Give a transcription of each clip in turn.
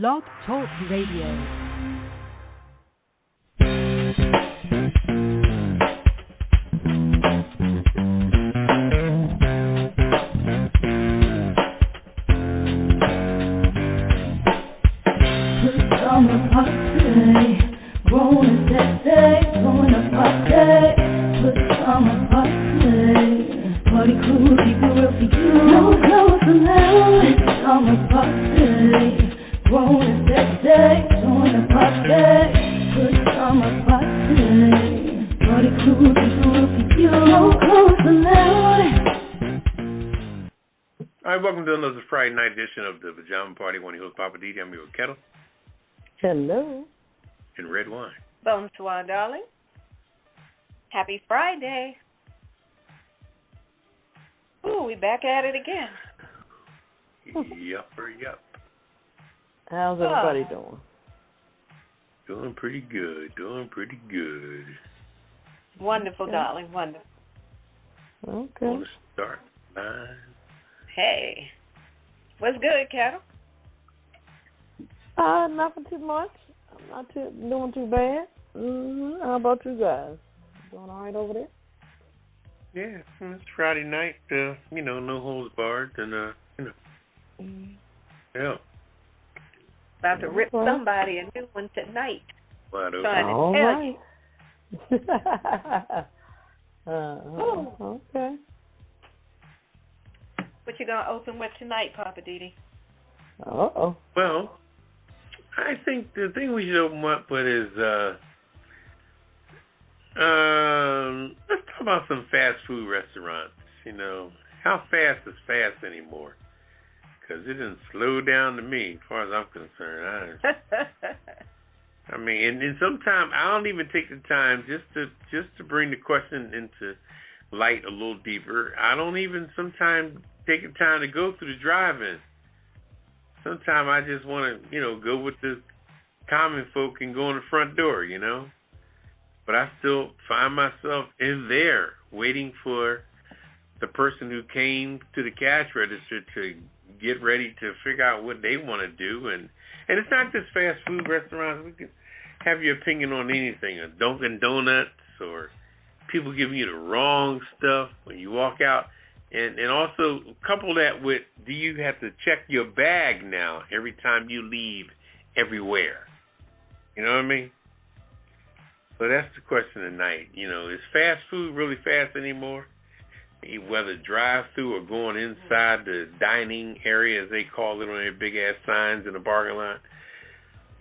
Blog Talk Radio. Party crew, keep it real for you. No clothes allowed. Pajama Party. Grown and sexy. Join the party. Pajama Party. Party crew, keep it real for you. No clothes allowed. All right, welcome to another Friday night edition of the Pajama Party. One of your hosts, Poppa DD. I'm here with Ketel. Hello. And Redwine. Bonsoir, darling. Happy Friday. Ooh, we back at it again. Yup. How's everybody doing? Doing pretty good. Wonderful, darling, wonderful. Okay. Want to start live? Hey. What's good, Ketel? Nothing too much. I'm not doing too bad. How about you guys? Doing all right over there? Yeah, it's Friday night. No holds barred, and yeah. About to rip somebody a new one tonight. Wide open. Trying to All tell right. you. Okay. What you gonna open with tonight, Poppa DD? Uh-oh. Well, I think the thing we should open up with is let's talk about some fast food restaurants. How fast is fast anymore? Because it didn't slow down to me, as far as I'm concerned. I mean, and sometimes I don't even take the time just to bring the question into light a little deeper. I don't even sometimes take the time to go through the drive-in. Sometimes I just want to, go with the common folk and go in the front door, But I still find myself in there waiting for the person who came to the cash register to get ready to figure out what they want to do. And it's not just fast food restaurants. We can have your opinion on anything. Dunkin' Donuts or people giving you the wrong stuff when you walk out. And also couple that with, do you have to check your bag now every time you leave everywhere? You know what I mean? So that's the question tonight. Is fast food really fast anymore? Whether drive-through or going inside the dining area, as they call it on their big-ass signs in the parking lot.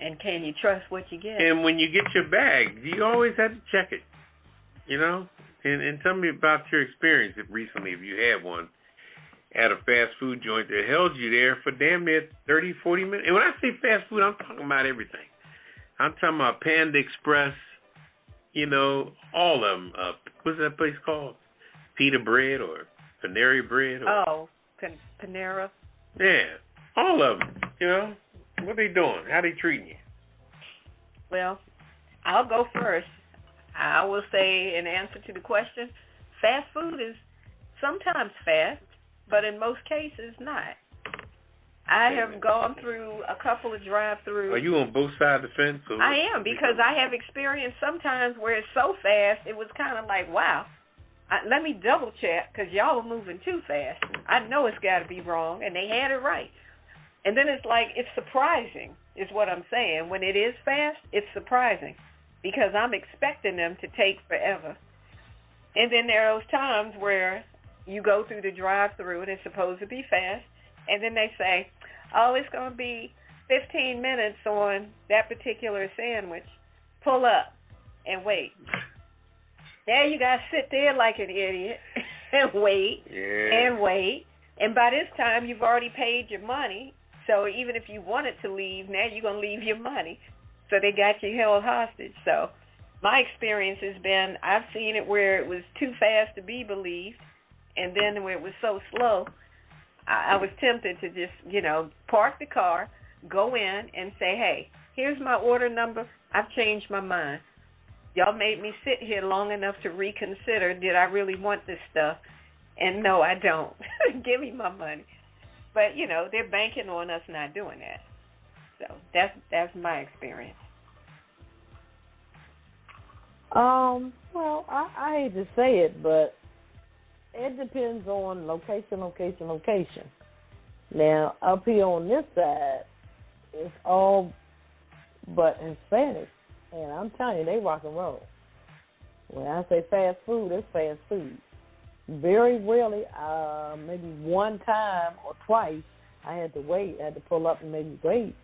And can you trust what you get? And when you get your bag, you always have to check it, And tell me about your experience recently, if you had one, at a fast food joint that held you there for damn near 30, 40 minutes. And when I say fast food, I'm talking about everything. I'm talking about Panda Express, all of them. What's that place called? Pita Bread or Panera Bread? Panera. Yeah, all of them, What they doing? How they treating you? Well, I'll go first. I will say, in answer to the question, fast food is sometimes fast, but in most cases not. I have gone through a couple of drive-thrus. Are you on both sides of the fence? I am, because I have experienced sometimes where it's so fast, it was kind of like, wow, let me double-check, because y'all are moving too fast. I know it's got to be wrong, and they had it right. And then it's like, it's surprising, is what I'm saying. When it is fast, it's surprising, because I'm expecting them to take forever. And then there are those times where you go through the drive-thru, and it's supposed to be fast, and then they say, oh, it's going to be 15 minutes on that particular sandwich. Pull up and wait. Now you got to sit there like an idiot and wait and wait. And by this time, you've already paid your money. So even if you wanted to leave, now you're going to leave your money. So they got you held hostage. So my experience has been, I've seen it where it was too fast to be believed, and then where it was so slow, I was tempted to just, park the car, go in, and say, hey, here's my order number. I've changed my mind. Y'all made me sit here long enough to reconsider, did I really want this stuff? And no, I don't. Give me my money. But, they're banking on us not doing that. So That's my experience. Well, I hate to say it, but it depends on location. Now, up here on this side, it's all but Hispanic, and I'm telling you, they rock and roll. When I say fast food, it's fast food. Very rarely, maybe one time or twice, I had to wait. I had to pull up and maybe wait.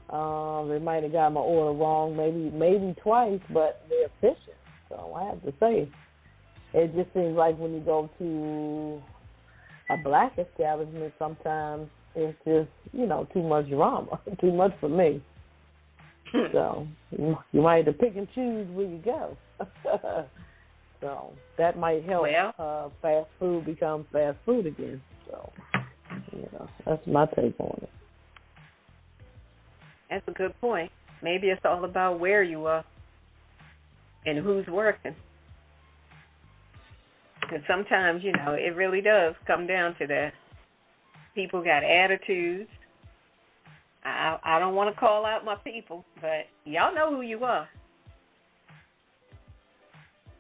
They might have got my order wrong, maybe twice, but they're efficient. So I have to say, it just seems like when you go to a black establishment, sometimes it's just, too much drama, too much for me. So you might have to pick and choose where you go. So that might help fast food become fast food again. So, that's my take on it. That's a good point. Maybe it's all about where you are and who's working. Because sometimes, it really does come down to that. People got attitudes. I don't want to call out my people, but y'all know who you are.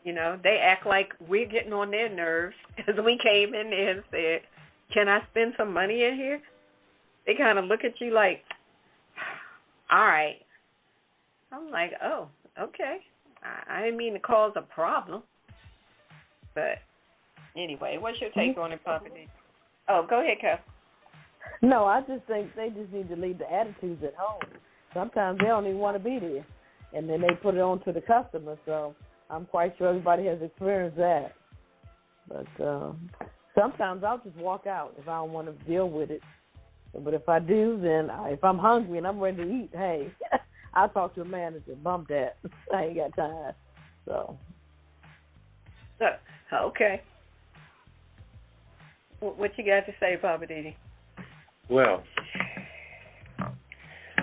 They act like we're getting on their nerves because we came in there and said, can I spend some money in here? They kind of look at you like, all right. I'm like, oh, okay. I didn't mean to cause a problem. But anyway, what's your take on it, Poppa DD? Oh, go ahead, Ketel. No, I just think they just need to leave the attitudes at home. Sometimes they don't even want to be there, and then they put it on to the customer. So I'm quite sure everybody has experienced that. But sometimes I'll just walk out if I don't want to deal with it. But if I do, then if I'm hungry and I'm ready to eat, hey, I'll talk to a manager. Bump that. I ain't got time. So. Okay. What you got to say, Poppa DD? Well,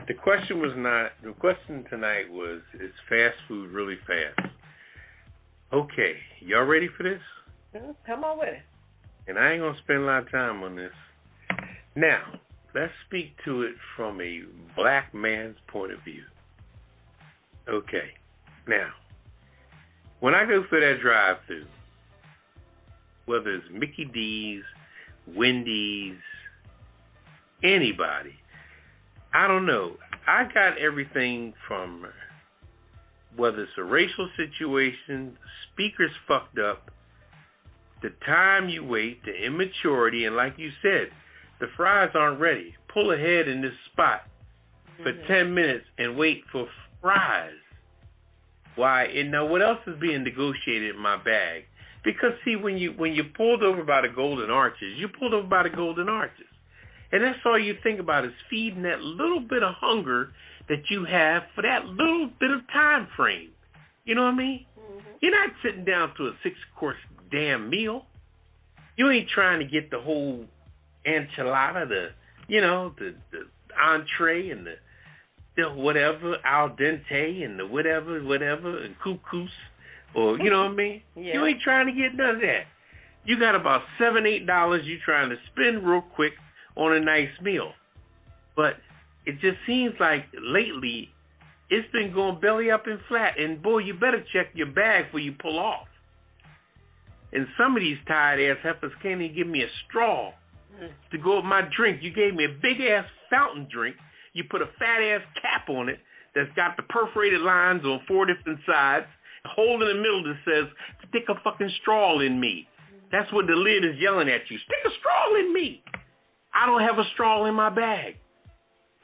the question tonight was, is fast food really fast? Okay, y'all ready for this? Come on with it. And I ain't going to spend a lot of time on this. Now, let's speak to it from a black man's point of view. Okay, now, when I go for that drive-thru, whether it's Mickey D's, Wendy's, anybody, I don't know. I got everything from whether it's a racial situation, speakers fucked up, the time you wait, the immaturity, and like you said, the fries aren't ready. Pull ahead in this spot for 10 minutes and wait for fries. Why? And now what else is being negotiated in my bag? Because see, when you pulled over by the Golden Arches, you pulled over by the Golden Arches. And that's all you think about is feeding that little bit of hunger that you have for that little bit of time frame. You know what I mean? Mm-hmm. You're not sitting down to a 6-course damn meal. You ain't trying to get the whole enchilada, the entree and the whatever, al dente and the whatever, and couscous, or you know what I mean? Yeah. You ain't trying to get none of that. You got about $7-8 you trying to spend real quick on a nice meal. But it just seems like lately it's been going belly up and flat. And boy, you better check your bag before you pull off. And some of these tired-ass heifers can't even give me a straw to go with my drink. You gave me a big-ass fountain drink. You put a fat-ass cap on it that's got the perforated lines on 4 different sides, a hole in the middle that says, stick a fucking straw in me. That's what the lid is yelling at you. Stick a straw in me. I don't have a straw in my bag.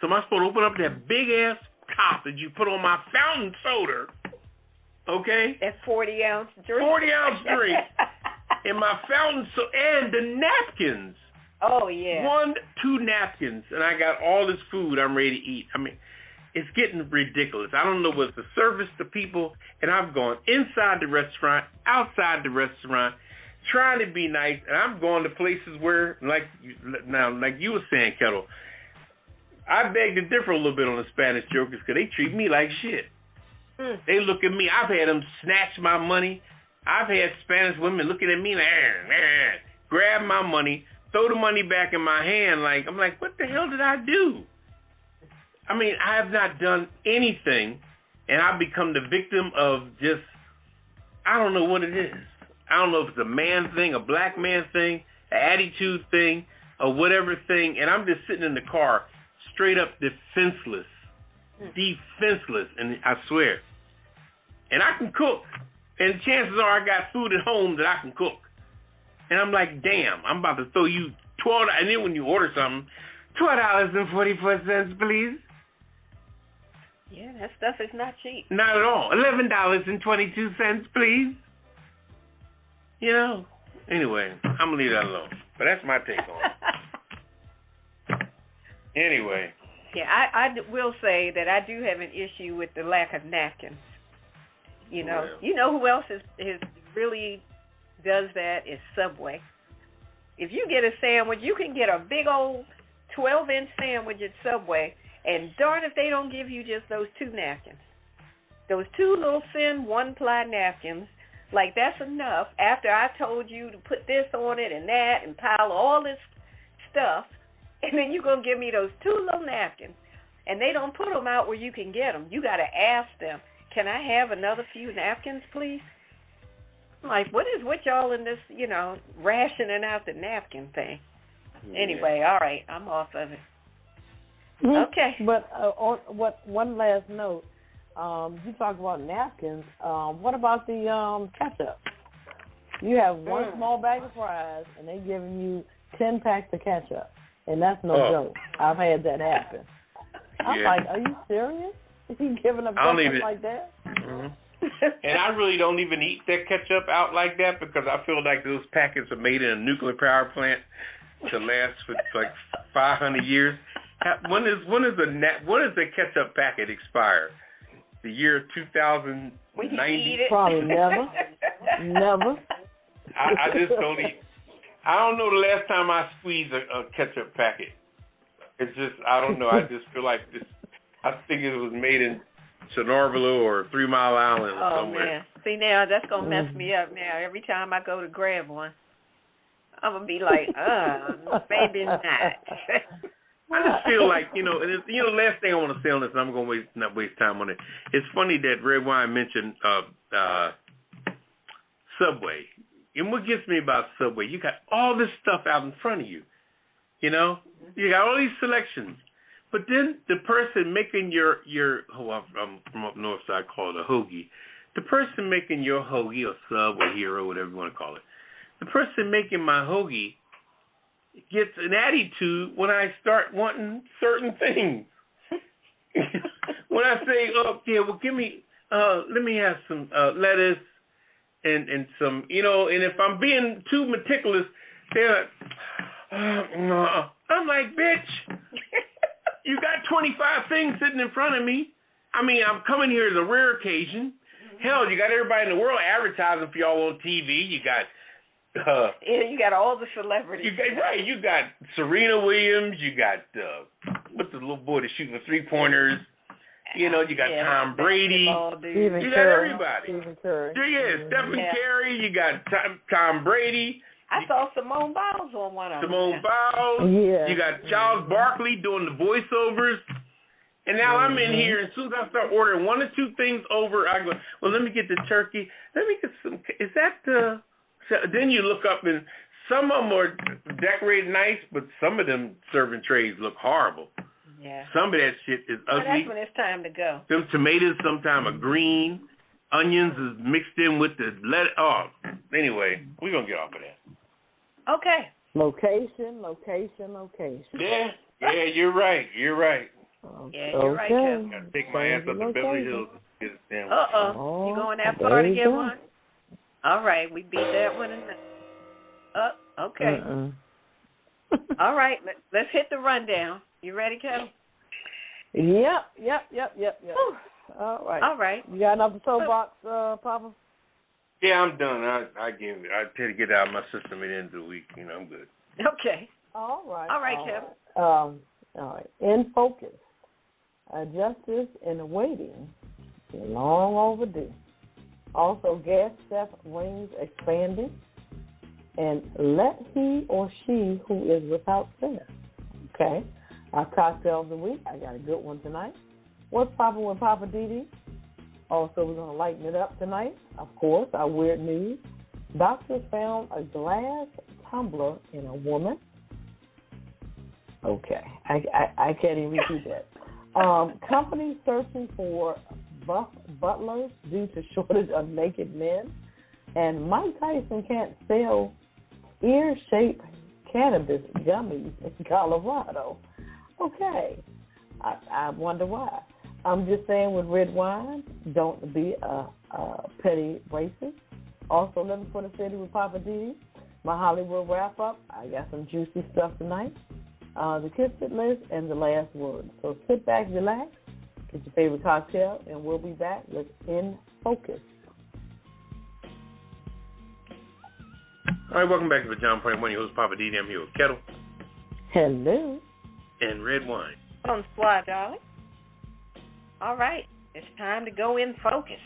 So am I supposed to open up that big-ass top that you put on my fountain soda, okay? That 40-ounce drink. 40-ounce drink. And my fountain soda, and the napkins. Oh, yeah. 1-2 napkins, and I got all this food I'm ready to eat. I mean, it's getting ridiculous. I don't know what's the service to people, and I've gone inside the restaurant, outside the restaurant, trying to be nice, and I'm going to places where, like you were saying, Ketel, I beg to differ a little bit on the Spanish jokers because they treat me like shit. They look at me. I've had them snatch my money. I've had Spanish women looking at me like, grab my money, throw the money back in my hand. I'm like, what the hell did I do? I mean, I have not done anything, and I've become the victim of just, I don't know what it is. I don't know if it's a man thing, a black man thing, an attitude thing, or whatever thing, and I'm just sitting in the car, straight up defenseless, and I swear. And I can cook, and chances are I got food at home that I can cook. And I'm like, damn, I'm about to throw you $12, and then when you order something, $12.44, please. Yeah, that stuff is not cheap. Not at all. $11.22, please. You know. Anyway, I'm gonna leave that alone. But that's my take on it. Anyway. Yeah, I will say that I do have an issue with the lack of napkins. You know, You know who else is really does that is Subway. If you get a sandwich, you can get a big old 12-inch sandwich at Subway, and darn if they don't give you just those 2 napkins. Those 2 little thin one-ply napkins, like that's enough after I told you to put this on it and that and pile all this stuff, and then you're going to give me those 2 little napkins, and they don't put them out where you can get them. You got to ask them, can I have another few napkins, please? I'm like, what is with y'all in this, rationing out the napkin thing? Yeah. Anyway, all right, I'm off of it. Okay. But one last note. You talk about napkins. What about the ketchup? You have one small bag of fries, and they're giving you 10 packs of ketchup, and that's no joke. I've had that happen. I'm like, are you serious? You giving up ketchup like that? Mm-hmm. And I really don't even eat that ketchup out like that because I feel like those packets are made in a nuclear power plant to last for like 500 years. When does the ketchup packet expire? The year 2090? Probably never. Never. I just don't eat. I don't know the last time I squeezed a ketchup packet. It's just, I don't know. I just feel like this. I think it was made in Chernobyl or 3 Mile Island or somewhere. Oh, man. See, now that's going to mess me up now. Every time I go to grab one, I'm going to be like, maybe not. I just feel like, last thing I want to say on this, and I'm going to not waste time on it. It's funny that Redwine mentioned Subway. And what gets me about Subway, you got all this stuff out in front of you. You got all these selections. But then the person making I'm from up north, so I call it a hoagie. The person making your hoagie or sub or hero, whatever you want to call it, the person making my hoagie gets an attitude when I start wanting certain things. When I say, give me, let me have some lettuce and some, and if I'm being too meticulous, they're like, I'm like, bitch. You got 25 things sitting in front of me. I mean, I'm coming here as a rare occasion. Hell, you got everybody in the world advertising for y'all on TV. You got... you got all the celebrities. You got Serena Williams. You got... what's the little boy that's shooting the 3-pointers? You got Tom Brady. You got everybody. Stephen Curry. Stephen Curry. You got Tom Brady. I saw Simone Biles on one of them. Simone Biles. Yeah. You got Charles Barkley doing the voiceovers. And now I'm in here, and as soon as I start ordering 1 or 2 things over, I go, well, let me get the turkey. Let me get some, is that the, so then you look up, and some of them are decorated nice, but some of them serving trays look horrible. Yeah. Some of that shit is ugly. That's when it's time to go. Them tomatoes sometimes are green. Onions is mixed in with the lettuce. Oh, anyway, we're going to get off of that. Okay. Location. Yeah, you're right. Yeah, you're right, Kev. Got to take my ass up to Beverly Hills and get a sandwich. You going that far to get one? All right, we beat that one. Okay. All right, let's hit the rundown. You ready, Kev? Yep. All right. You got another soapbox, Papa? Yeah, I'm done. I try to get it out of my system at the end of the week. I'm good. Okay. All right, Kev. All right. In focus. Justice in waiting. Long overdue. Also, gas theft rings expanding. And let he or she who is without sin. Okay. Our cocktail of the week, I got a good one tonight. What's poppin' with Poppa DD? Also, we're going to lighten it up tonight. Of course, our weird news. Doctors found a glass tumbler in a woman. Okay, I can't even repeat that. Companies searching for butlers due to shortage of naked men. And Mike Tyson can't sell ear-shaped cannabis gummies in Colorado. Okay, I wonder why. I'm just saying with Redwine, don't be a petty racist. Also, living for the city with Poppa DD. My Hollywood wrap-up, I got some juicy stuff tonight. The Kiss It list, and the last word. So sit back, relax, get your favorite cocktail, and we'll be back with In Focus. All right, welcome back to Pajama Party Crew. Your host, Poppa DD. I'm here with Ketel. Hello. And Redwine. On squad, darling. All right, it's time to go in focus.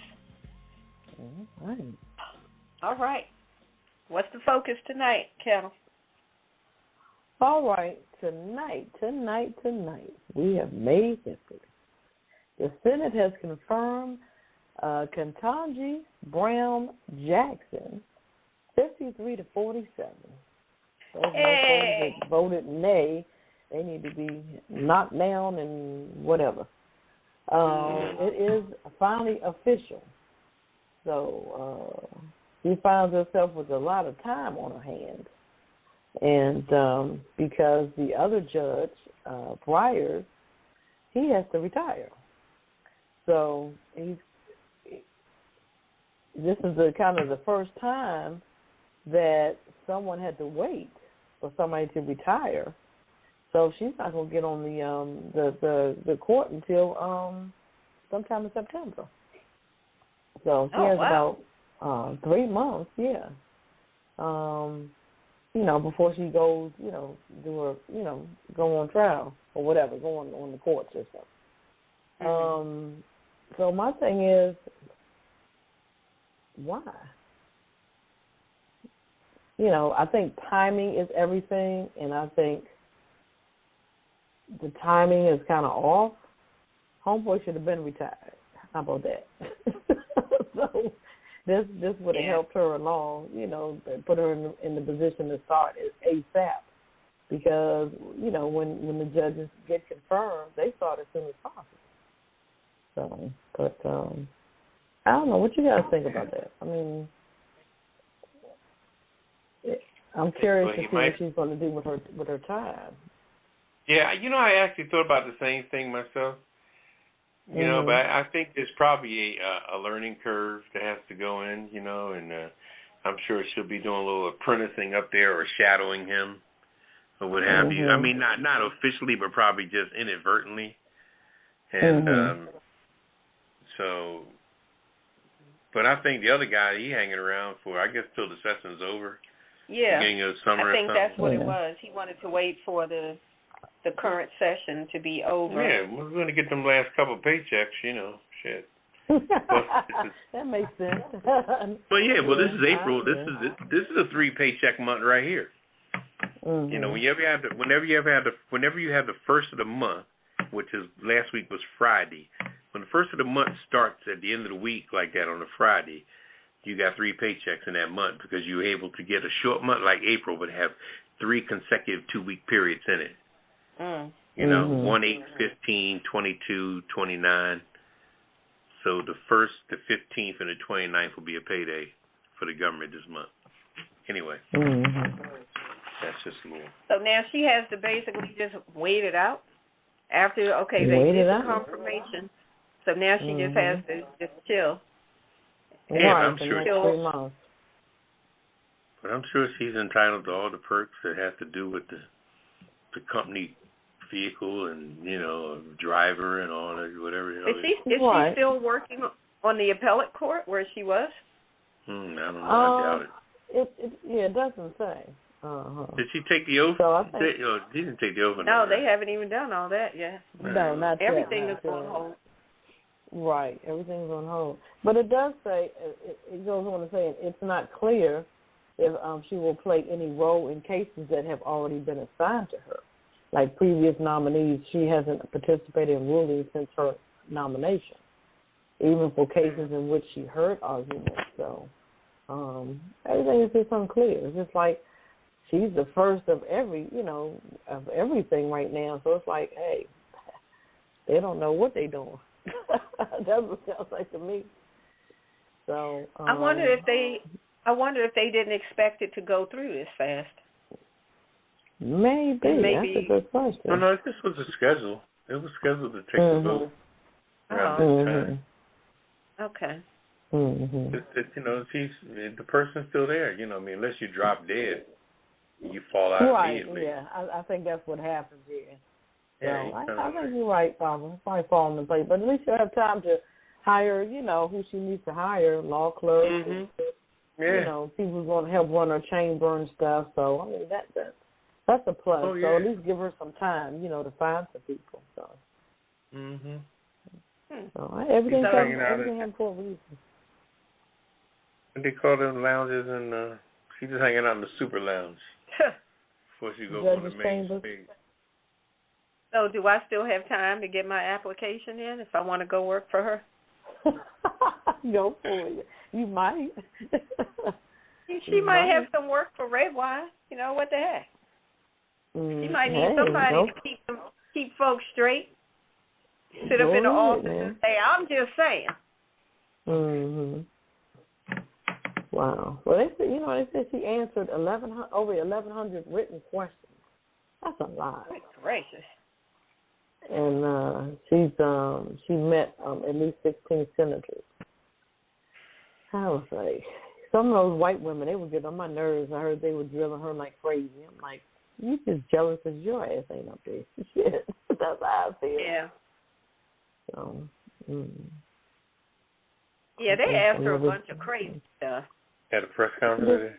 All right. What's the focus tonight, Ketel? All right, tonight, we have made history. The Senate has confirmed Ketanji Brown Jackson, 53 to 47. Those that voted nay, they need to be knocked down and whatever. It is finally official. So she finds herself with a lot of time on her hands. And because the other judge, Breyer, he has to retire. So this is the first time that someone had to wait for somebody to retire. So she's not going to get on the court until sometime in September. So she has about 3 months, yeah. Before she goes, do her, go on trial or whatever, go on the court system. So my thing is, why? I think timing is everything, and I think the timing is kind of off. Homeboy should have been retired. How about that? So this would have helped her along, put her in the position to start ASAP. Because, when the judges get confirmed, they start as soon as possible. So, but I don't know. What you guys think about that? I mean, I'm curious to see what she's going to do with her time. Yeah, I actually thought about the same thing myself. But I think there's probably a learning curve that has to go in, and I'm sure she'll be doing a little apprenticing up there or shadowing him or what have you. I mean, not officially, but probably just inadvertently. And but I think the other guy, he hanging around for, I guess, till the session's over. Yeah, beginning of summer. I think that's what it was. He wanted to wait for the current session to be over. Yeah, we're going to get them last couple of paychecks, shit. That makes sense. But yeah, this is April. This is a 3 paycheck month right here. Whenever you have the first of the month, which is last week was Friday. When the first of the month starts at the end of the week like that on a Friday, you got 3 paychecks in that month because you're able to get a short month like April but have 3 consecutive 2-week periods in it. 1, 8, 15, 22, 29. So the 1st, the 15th, and the 29th will be a payday for the government this month. Anyway, that's just a little. So now she has to basically just wait it out after, they did the confirmation. So now she just has to just chill. Yeah, I'm sure. But I'm sure she's entitled to all the perks that have to do with the company vehicle and driver and all that, whatever. Is she still working on the appellate court where she was? I don't know. I doubt it. It doesn't say. Did she take the oath? So she didn't take the oath. No, they haven't even done all that yet. No, not yet. Everything is on hold. Right, everything's on hold. But it does say, it goes on to say, it's not clear if she will play any role in cases that have already been assigned to her. like previous nominees, she hasn't participated in rulings since her nomination, even for cases in which she heard arguments. So everything is just unclear. It's just like she's the first of of everything right now. So it's like, hey, they don't know what they're doing. That's what it sounds like to me. So I wonder if they didn't expect it to go through this fast. Maybe. That's a good question. No, this was a schedule. It was scheduled to take the vote around this time. Okay. The person's still there. Unless you drop dead, you fall out immediately. Yeah, I think that's what happens here. Yeah, so I think you're right, Papa. It's probably falling in place, but at least you have time to hire, who she needs to hire, law clerks, people who's going to help run her chamber and stuff. So I mean that's a plus. Oh, yeah. So at least give her some time, to find some people. So. So everything happened for a reason. What they call them lounges, and she's just hanging out in the super lounge before she goes on the main stage. So do I still have time to get my application in if I want to go work for her? Go for it. You might. She might have some work for Redwine. What the heck? She might need somebody to keep folks straight. Sit up in the office and say, I'm just saying. Wow. Well, they said she answered over 1,100 written questions. That's a lot. Good gracious. And she met at least 16 senators. I was like, some of those white women, they would get on my nerves. I heard they were drilling her like crazy. I'm like, you just jealous because your ass ain't up there. Shit. That's how I feel. Yeah. So, yeah, they asked her a bunch of crazy stuff. At a press conference?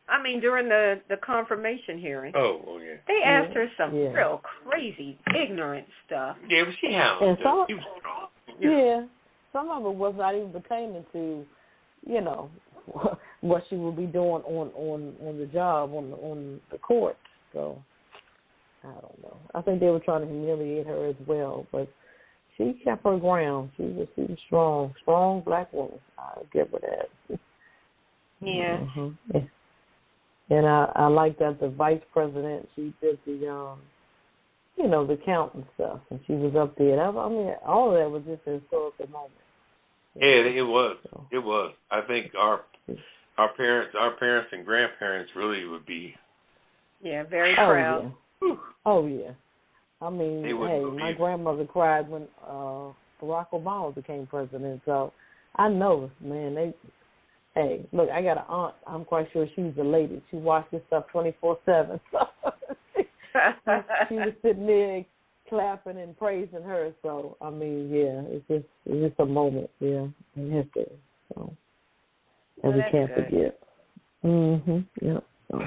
I mean, during the confirmation hearing. Oh, yeah. They asked her some real crazy, ignorant stuff. Yeah, but she handled it. She was strong. Yeah. Some of it was not even pertaining to, what she would be doing on the job, on the court. So, I don't know. I think they were trying to humiliate her as well, but she kept her ground. She was strong black woman. I'll give her that. Yeah. Yeah. And I like that the vice president, she did the, the count and stuff, and she was up there. I mean, all of that was just a historical moment. Yeah, it was. It was. I think our parents and grandparents really would be. Yeah, very proud. Oh yeah. I mean, my grandmother cried when Barack Obama became president. So I know, man. Hey, look, I got an aunt. I'm quite sure she's a lady. She watched this stuff 24/7. So she was sitting there clapping and praising her. So I mean, yeah, it's just a moment, in history. So and we can't forget. Yep. So,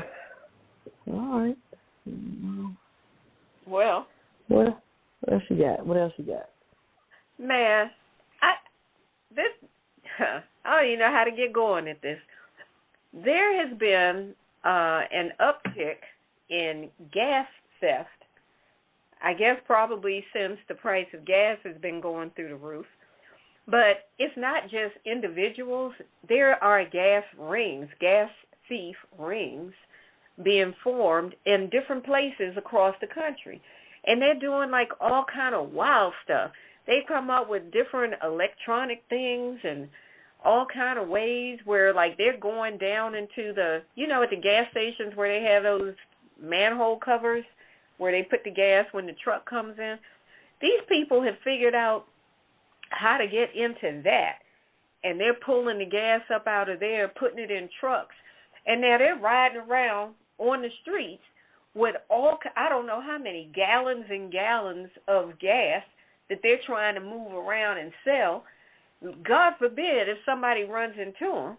all right. Well. What else you got? Man, I don't even know how to get going at this. There has been an uptick in gas theft. I guess probably since the price of gas has been going through the roof. But it's not just individuals. There are gas thief rings being formed in different places across the country. And they're doing like all kind of wild stuff. They come up with different electronic things and all kind of ways where like they're going down into the, at the gas stations where they have those manhole covers where they put the gas when the truck comes in. These people have figured out how to get into that. And they're pulling the gas up out of there, putting it in trucks. And now they're riding around on the streets with I don't know how many gallons and gallons of gas that they're trying to move around and sell. God forbid if somebody runs into them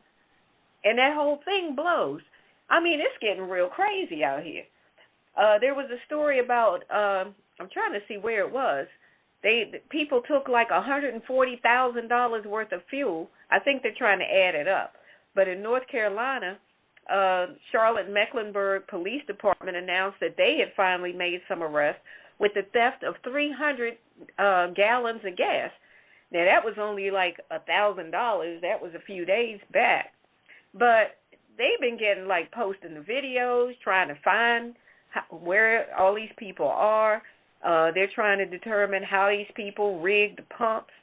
and that whole thing blows. I mean, it's getting real crazy out here. There was a story about, I'm trying to see where it was. People took like $140,000 worth of fuel. I think they're trying to add it up. But in North Carolina, Charlotte Mecklenburg Police Department announced that they had finally made some arrests with the theft of 300 gallons of gas. Now, that was only like $1,000. That was a few days back. But they've been getting, like, posting the videos, trying to find where all these people are. They're trying to determine how these people rigged the pumps,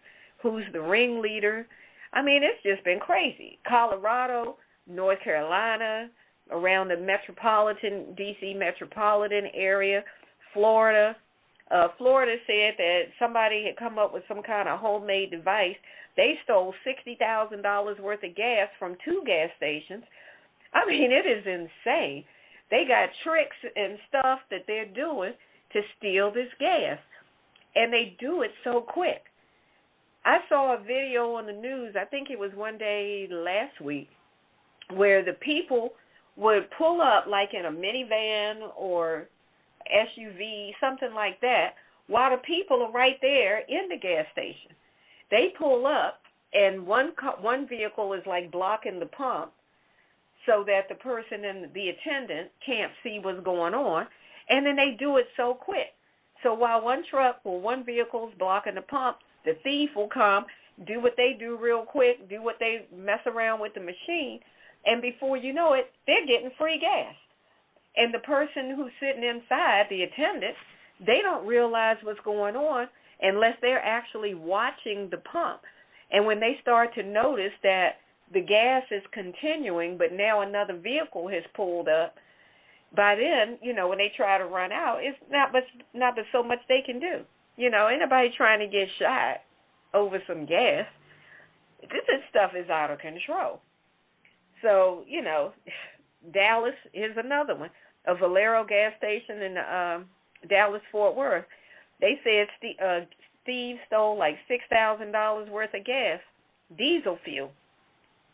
who's the ringleader. I mean, it's just been crazy. Colorado, North Carolina, around the metropolitan, D.C. metropolitan area, Florida. Florida said that somebody had come up with some kind of homemade device. They stole $60,000 worth of gas from 2 gas stations. I mean, it is insane. They got tricks and stuff that they're doing to steal this gas, and they do it so quick. I saw a video on the news, I think it was one day last week, where the people would pull up like in a minivan or SUV, something like that, while the people are right there in the gas station. They pull up, and one vehicle is like blocking the pump so that the person and the attendant can't see what's going on, and then they do it so quick. So while one vehicle's blocking the pump, the thief will come, do what they do real quick, do what they mess around with the machine, and before you know it, they're getting free gas. And the person who's sitting inside, the attendant, they don't realize what's going on unless they're actually watching the pump. And when they start to notice that the gas is continuing, but now another vehicle has pulled up, by then, when they try to run out, it's not but so much they can do. Ain't nobody trying to get shot over some gas. This stuff is out of control. So, Dallas is another one. A Valero gas station in Dallas-Fort Worth. They said thieves stole like $6,000 worth of gas, diesel fuel.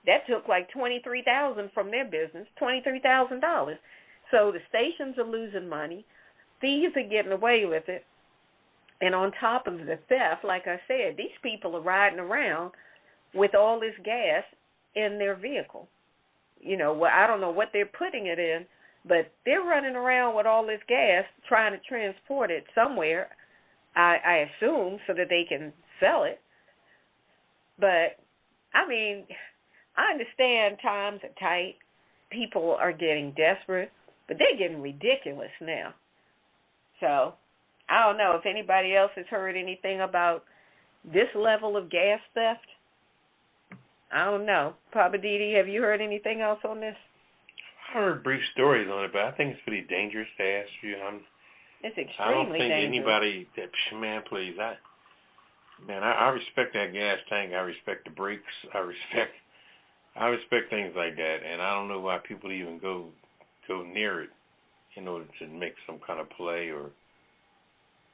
That took like $23,000 from their business, $23,000. So the stations are losing money. Thieves are getting away with it. And on top of the theft, like I said, these people are riding around with all this gas in their vehicle. I don't know what they're putting it in, but they're running around with all this gas trying to transport it somewhere, I assume, so that they can sell it. But, I mean, I understand times are tight. People are getting desperate, but they're getting ridiculous now. So, I don't know if anybody else has heard anything about this level of gas theft. I don't know. Poppa DD, have you heard anything else on this? I heard brief stories on it, but I think it's pretty dangerous to ask you. It's extremely dangerous. I don't think anybody, man, please, I respect that gas tank. I respect the brakes. I respect things like that, and I don't know why people even go near it in order to make some kind of play or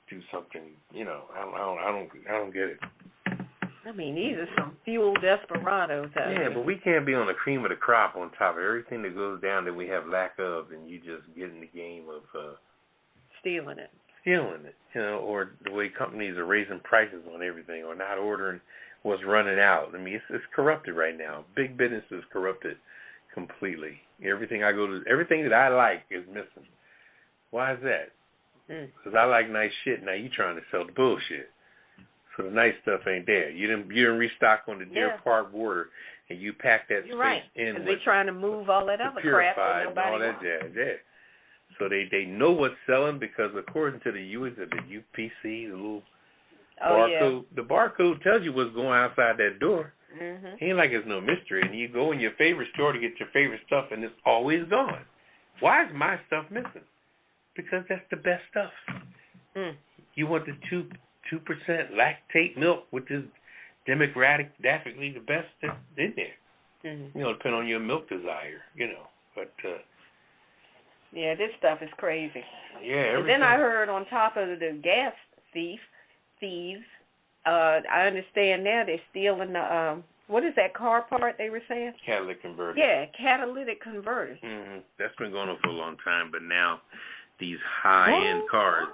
do something. I don't get it. I mean, these are some fuel desperados out here. Yeah, but we can't be on the cream of the crop on top of everything that goes down that we have lack of, and you just get in the game of stealing it, or the way companies are raising prices on everything, or not ordering what's running out. I mean, it's corrupted right now. Big business is corrupted completely. Everything that I like is missing. Why is that? Because I like nice shit. Now you trying to sell the bullshit. So the nice stuff ain't there. You didn't restock on the Deer Park border, and you pack that space in. Because they're trying to move all that other crap that nobody all that wants. jazz. So they know what's selling because according to the UPC, the little barcode, the barcode tells you what's going outside that door. Mm-hmm. Ain't like it's no mystery. And you go in your favorite store to get your favorite stuff, and it's always gone. Why is my stuff missing? Because that's the best stuff. You want the 2% lactate milk, which is demographically the best that's in there. Mm-hmm. Depending on your milk desire, But yeah, this stuff is crazy. Yeah. And then I heard on top of the gas thieves, I understand now they're stealing the what is that car part they were saying? Catalytic converters. Yeah, catalytic converters. Mm-hmm. That's been going on for a long time, but now these high-end cars.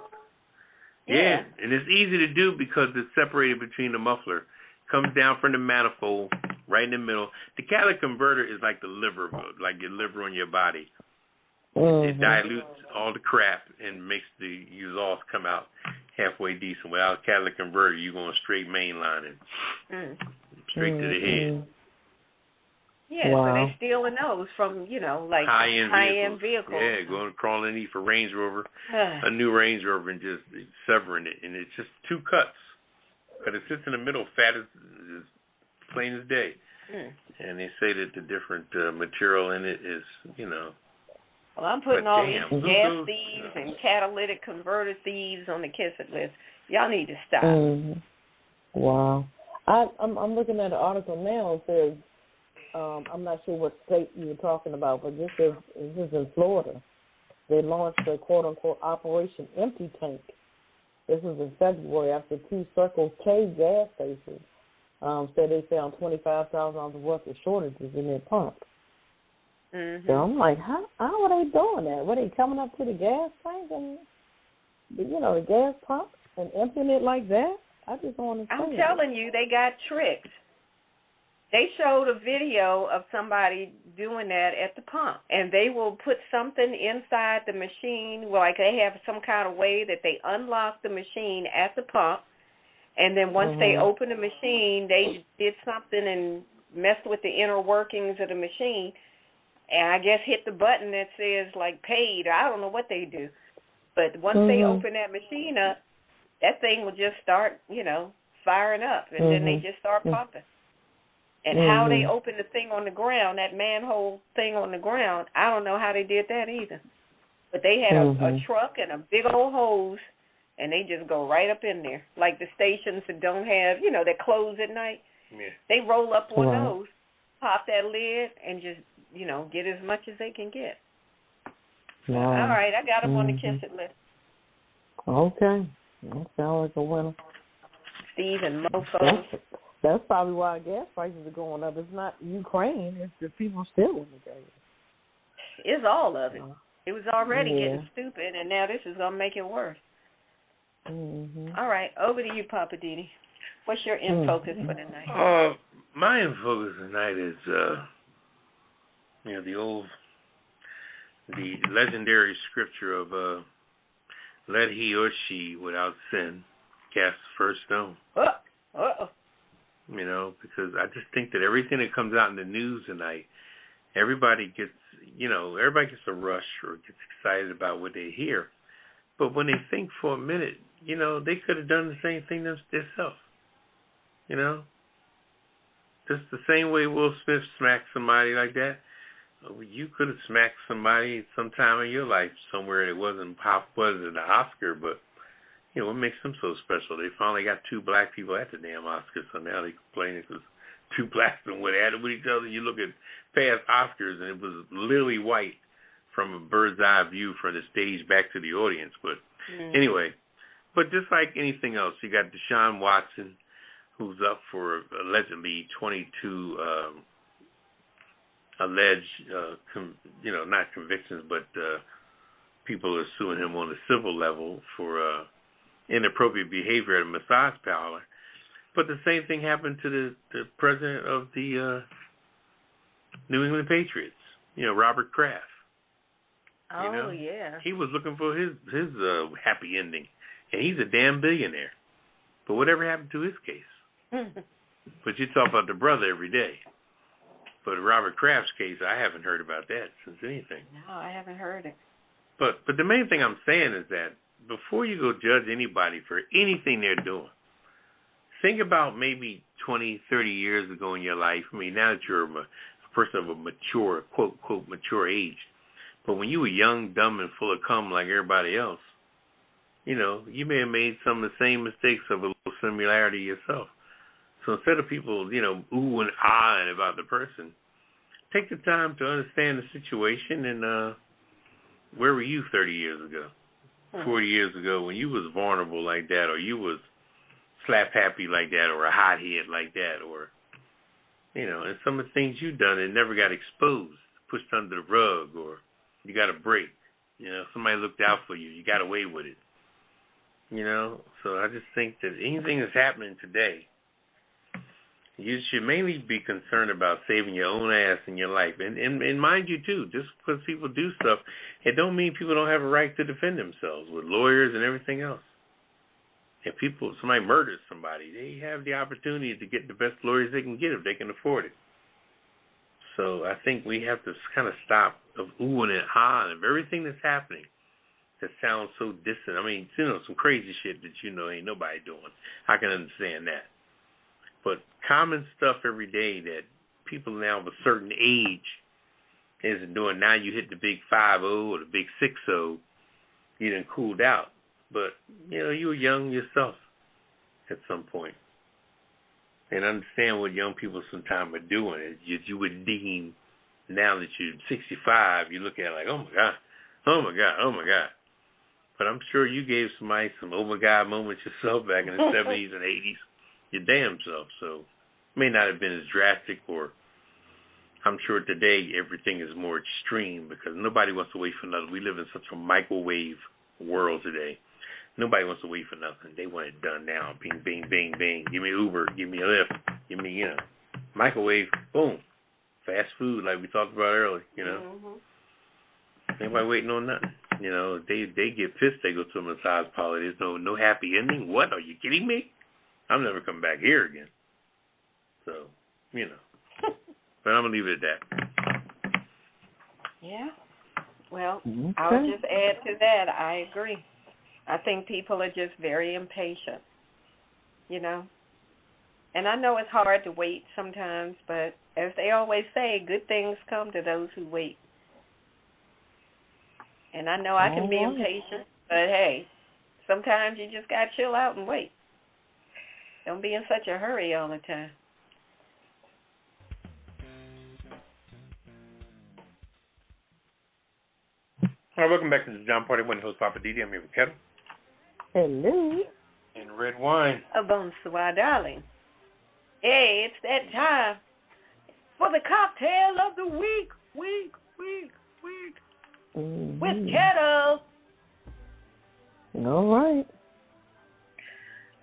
Yeah, and it's easy to do because it's separated between the muffler comes down from the manifold, right in the middle. The catalytic converter is like the liver, like your liver on your body. It dilutes all the crap and makes the exhaust come out halfway decent. Without a catalytic converter, you're going straight mainline and straight to the head. Yeah, so they're stealing those from, like high-end vehicles. Yeah, going crawling in for Range Rover, a new Range Rover, and just severing it. And it's just two cuts. But it sits in the middle, fat as plain as day. And they say that the different material in it is, Well, I'm putting all these gas thieves and catalytic converter thieves on the kiss it list. Y'all need to stop. Wow. I'm looking at an article now. It says, I'm not sure what state you were talking about, but this is in Florida. They launched a quote-unquote Operation Empty Tank. This was in February after two Circle K gas stations said they found $25,000 worth of shortages in their pumps. So I'm like, how are they doing that? Were they coming up to the gas tank and, the gas pump and emptying it like that? I just don't understand. I'm telling you, they got tricked. They showed a video of somebody doing that at the pump, and they will put something inside the machine, like they have some kind of way that they unlock the machine at the pump, and then once they open the machine, they did something and messed with the inner workings of the machine, and I guess hit the button that says, like, paid. I don't know what they do. But once they open that machine up, that thing will just start, firing up, and then they just start pumping. And how they open the thing on the ground, that manhole thing on the ground, I don't know how they did that either. But they had a truck and a big old hose, and they just go right up in there. Like the stations that don't have, that close at night. Yeah. They roll up on those, pop that lid, and just, get as much as they can get. Wow. All right, I got them on the kiss it list. Okay. That sounds like a winner. Steve and Mofo. That's probably why gas prices are going up. It's not Ukraine. It's the people stealing the gas. It's all of it. It was already getting stupid, and now this is going to make it worse. All right, over to you, Poppa DD. What's your in focus for tonight? My in focus tonight is, the legendary scripture of let he or she without sin cast the first stone. Because I just think that everything that comes out in the news tonight, everybody gets a rush or gets excited about what they hear. But when they think for a minute, they could have done the same thing themselves. Just the same way Will Smith smacked somebody like that, you could have smacked somebody sometime in your life somewhere that wasn't an Oscar, but what makes them so special? They finally got two black people at the damn Oscars, so now they complain because two blacks and went at it with each other. You look at past Oscars, and it was literally white from a bird's eye view from the stage back to the audience. But anyway, but just like anything else, you got Deshaun Watson, who's up for allegedly 22 alleged, not convictions, but people are suing him on the civil level for inappropriate behavior at a massage parlor. But the same thing happened to the president of the New England Patriots, Robert Kraft. Yeah. He was looking for his happy ending, and he's a damn billionaire. But whatever happened to his case? But you talk about the brother every day. But Robert Kraft's case, I haven't heard about that since anything. No, I haven't heard it. But the main thing I'm saying is that before you go judge anybody for anything they're doing, think about maybe 20, 30 years ago in your life. I mean, now that you're a person of a mature, quote, quote, mature age. But when you were young, dumb, and full of cum like everybody else, you may have made some of the same mistakes of a little similarity yourself. So instead of people, ooh and ahhing about the person, take the time to understand the situation and where were you 30 years ago, 40 years ago when you was vulnerable like that, or you was slap happy like that, or a hothead like that, or, and some of the things you done and never got exposed, pushed under the rug, or you got a break. Somebody looked out for you. You got away with it. So I just think that anything that's happening today, You should mainly be concerned about saving your own ass and your life. And mind you, too, just because people do stuff, it don't mean people don't have a right to defend themselves with lawyers and everything else. If somebody murders somebody, they have the opportunity to get the best lawyers they can get if they can afford it. So I think we have to kind of stop of oohing and ahhing of everything that's happening that sounds so distant. I mean, some crazy shit that ain't nobody doing. I can understand that. But common stuff every day that people now of a certain age isn't doing. Now you hit the big 5-0 or the big 6-0, you done cooled out. But, you were young yourself at some point. And understand what young people sometimes are doing. You would deem, now that you're 65, you look at it like, oh, my God, oh, my God, oh, my God. But I'm sure you gave somebody some oh, my God moments yourself back in the 70s and 80s. Your damn self. So it may not have been as drastic, or I'm sure today everything is more extreme because nobody wants to wait for nothing. We live in such a microwave world today. Nobody wants to wait for nothing. They want it done now. Bing, bing, bing, bing. Give me Uber. Give me a Lyft. Give me, microwave. Boom. Fast food like we talked about earlier, Nobody waiting on nothing. They get pissed. They go to a massage parlor. There's no happy ending. What? Are you kidding me? I'm never coming back here again. So, But I'm going to leave it at that. Yeah. Well, I'll just add to that. I agree. I think people are just very impatient, And I know it's hard to wait sometimes, but as they always say, good things come to those who wait. And I know I can be impatient, but hey, sometimes you just got to chill out and wait. Don't be in such a hurry all the time. All right, welcome back to the John Party One, host Poppa DD. I'm here with Ketel. Hello. And Redwine. Bonsoir, darling. Hey, it's that time for the cocktail of the week. With Ketel.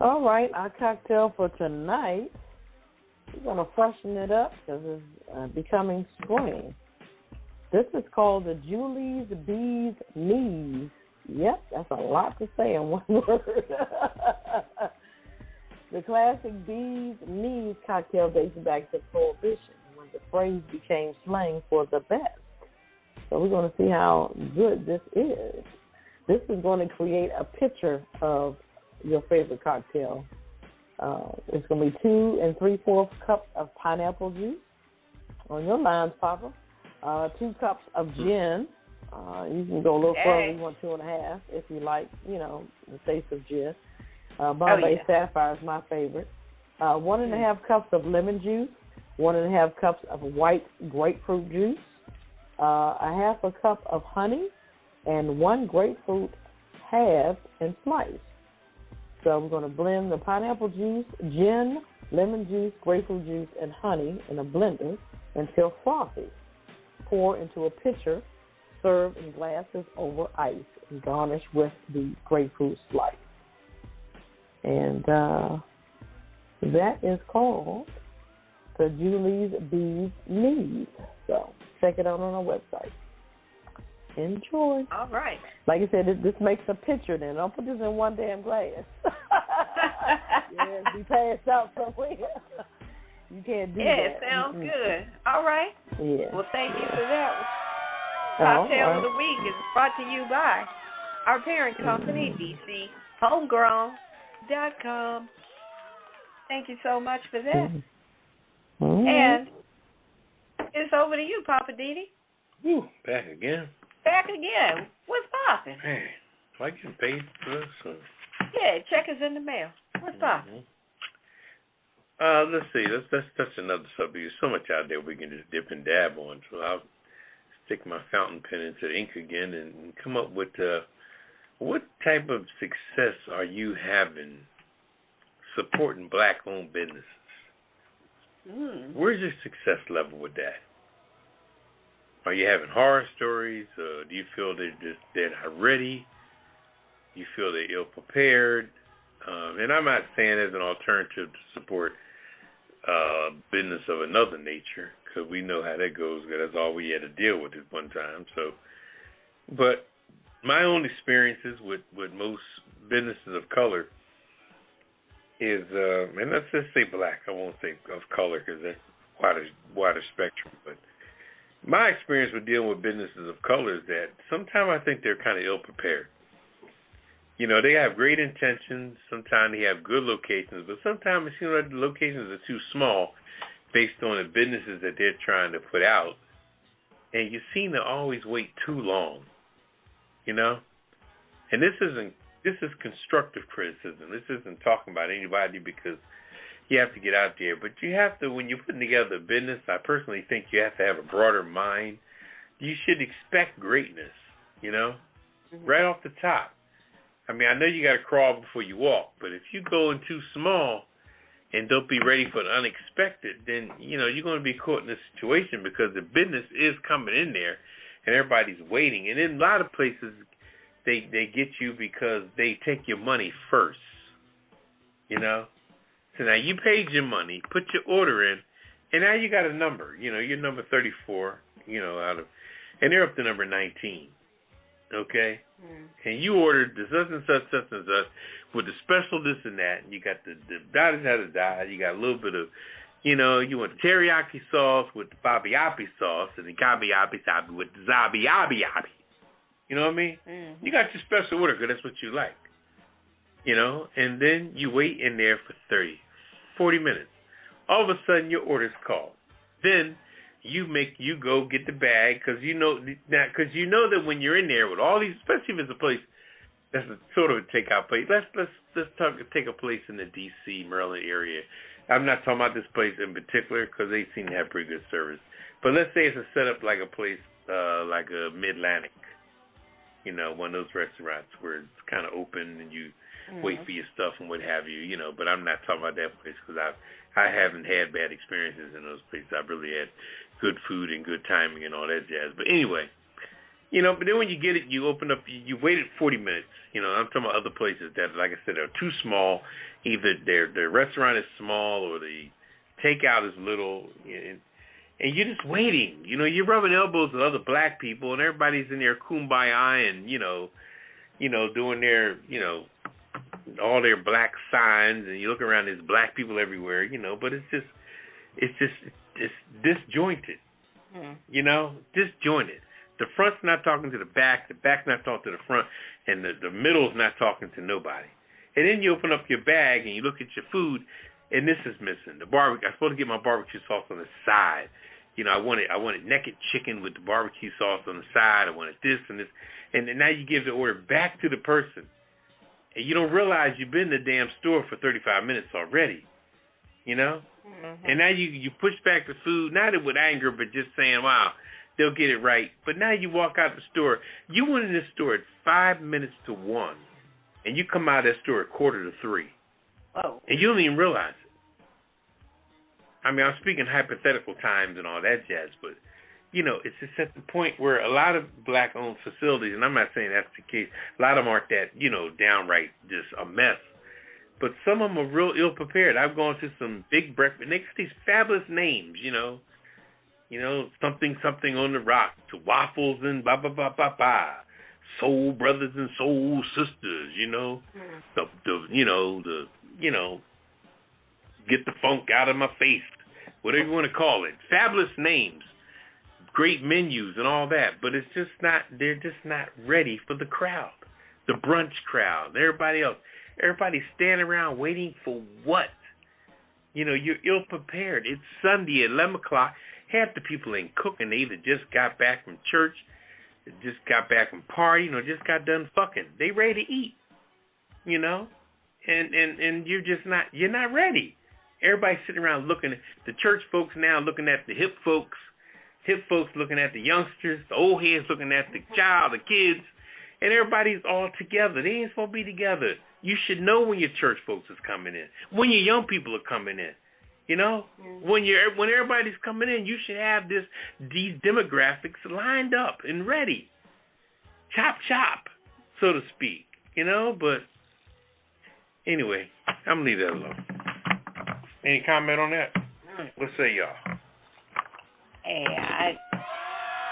All right, our cocktail for tonight, we're going to freshen it up because it's becoming spring. This is called the Julie's Bees Knees. Yep, that's a lot to say in one word. The classic Bees Knees cocktail dates back to Prohibition, when the phrase became slang for the best. So we're going to see how good this is. This is going to create a picture of your favorite cocktail. It's going to be 2 3/4 cups of pineapple juice. On your lines, Papa. 2 cups of gin. You can go a little further. You want 2.5 if you like, the taste of gin. Bombay Sapphire is my favorite. 1.5 cups of lemon juice. 1.5 cups of white grapefruit juice. 1/2 cup of honey, and 1 grapefruit halved and sliced. So we're going to blend the pineapple juice, gin, lemon juice, grapefruit juice, and honey in a blender until frothy. Pour into a pitcher, serve in glasses over ice, and garnish with the grapefruit slice. And that is called the Julie's Bees Knees. So check it out on our website. Enjoy. All right. Like I said, this makes a picture then. Don't put this in one damn glass. Be passed out somewhere. You can't do that. Yeah, it sounds good. All right. Yeah. Well, thank you for that. Cocktail of the Week is brought to you by our parent company, DCHomegrown.com. Thank you so much for that. And it's over to you, Poppa DD. Back again. What's poppin'? Man, do I get paid for this? Or? Yeah, check is in the mail. What's poppin'? Let's see. That's another subject. There's so much out there we can just dip and dab on. So I'll stick my fountain pen into the ink again and come up with what type of success are you having supporting black-owned businesses? Where's your success level with that? Are you having horror stories? Do you feel they're not ready? Do you feel they're ill-prepared? And I'm not saying as an alternative to support business of another nature, because we know how that goes, because that's all we had to deal with at one time. So, but my own experiences with most businesses of color is, and let's just say black, I won't say of color because that's wider spectrum, but my experience with dealing with businesses of color is that sometimes I think they're kind of ill-prepared. You know, they have great intentions. Sometimes they have good locations, but sometimes it seems like the locations are too small based on the businesses that they're trying to put out, and you seem to always wait too long, you know? And this is constructive criticism. This isn't talking about anybody because you have to get out there, but you have to, when you're putting together a business, I personally think you have to have a broader mind. You should expect greatness, you know, right off the top. I mean, I know you got to crawl before you walk, but if you go in too small and don't be ready for the unexpected, then, you know, you're going to be caught in this situation because the business is coming in there and everybody's waiting. And in a lot of places, they get you because they take your money first, you know. So now you paid your money, put your order in, and now you got a number. You know, you're number 34, you know, and they're up to number 19, okay? And you ordered the such and such with the special this and that, and you got the da-da-da-da-da, you got a little bit of, you know, you want the teriyaki sauce with the babi-yabi sauce and the kabi-yabi-sabi with the zabi-yabi-yabi. You know what I mean? You got your special order because that's what you like. You know, and then you wait in there for 30, 40 minutes. All of a sudden, your order's called. Then you go get the bag because you know that when you're in there with all these, especially if it's a place that's a sort of a takeout place. Let's take a place in the D.C., Maryland area. I'm not talking about this place in particular because they seem to have pretty good service. But let's say it's a setup like a place like a Mid-Atlantic. You know, one of those restaurants where it's kind of open and you wait for your stuff and what have you, you know. But I'm not talking about that place because I haven't had bad experiences in those places. I've really had good food and good timing and all that jazz. But anyway, you know, but then when you get it, you open up, you waited 40 minutes. You know, I'm talking about other places that, like I said, are too small. Either their restaurant is small or the takeout is little. And you're just waiting. You know, you're rubbing elbows with other black people, and everybody's in there kumbaya and, you know, doing their, you know, all their black signs, and you look around, there's black people everywhere, you know, but it's disjointed, you know, disjointed. The front's not talking to the back's not talking to the front, and the middle's not talking to nobody. And then you open up your bag and you look at your food, and this is missing. The barbecue. I'm supposed to get my barbecue sauce on the side. You know, I wanted naked chicken with the barbecue sauce on the side. I wanted this and this. And then now you give the order back to the person. And you don't realize you've been in the damn store for 35 minutes already. You know? And now you push back the food, not with anger, but just saying, wow, they'll get it right. But now you walk out the store. You went in this store at 5 minutes to 1. And you come out of that store at 2:45. Oh. And you don't even realize it. I mean, I'm speaking hypothetical times and all that jazz, but, you know, it's just at the point where a lot of black-owned facilities, and I'm not saying that's the case, a lot of them aren't that, you know, downright just a mess, but some of them are real ill-prepared. I've gone to some big breakfast, and they got these fabulous names, you know, something on the rock, to waffles and ba-ba-ba-ba-ba, soul brothers and soul sisters, you know, get the funk out of my face, whatever you want to call it. Fabulous names, great menus and all that, but it's just not, they're just not ready for the crowd, the brunch crowd, everybody else. Everybody's standing around waiting for what? You know, you're ill-prepared. It's Sunday at 11 o'clock. Half the people ain't cooking. They either just got back from church, just got back from party, just got done fucking. They ready to eat, you know? And you're not ready. Everybody's sitting around looking at the church folks now, looking at the hip folks looking at the youngsters, the old heads looking at the child, the kids, and everybody's all together. They ain't supposed to be together. You should know when your church folks is coming in, when your young people are coming in. You know, when everybody's coming in, you should have these demographics lined up and ready, chop, so to speak. You know, but anyway, I'm gonna leave that alone. Any comment on that? What say y'all? Hey,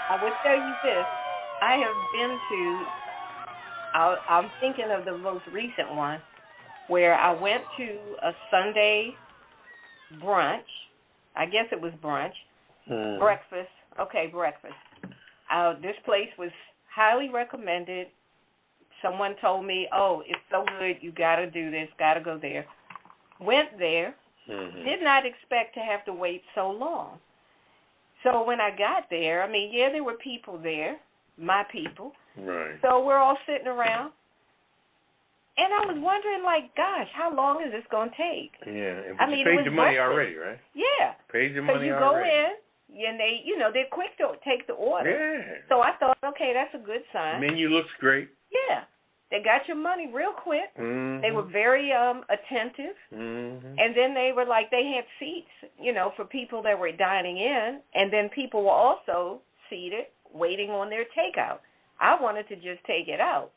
I would tell you this. I have been to, I'm thinking of the most recent one, where I went to a Sunday brunch. I guess it was brunch. Breakfast. Okay, breakfast. This place was highly recommended. Someone told me, oh, it's so good, you got to do this, got to go there. Went there. Did not expect to have to wait so long. So when I got there, I mean, yeah, there were people there, my people. Right. So we're all sitting around. And I was wondering, like, gosh, how long is this going to take? Yeah. I mean, you paid your money breakfast. already, right? Yeah. Paid your money already. So you go in, and they, they're quick to take the order. Yeah. So I thought, okay, that's a good sign. The menu looks great. Yeah. They got your money real quick. They were very attentive. And then they were like, they had seats, for people that were dining in. And then people were also seated waiting on their takeout. I wanted to just take it out.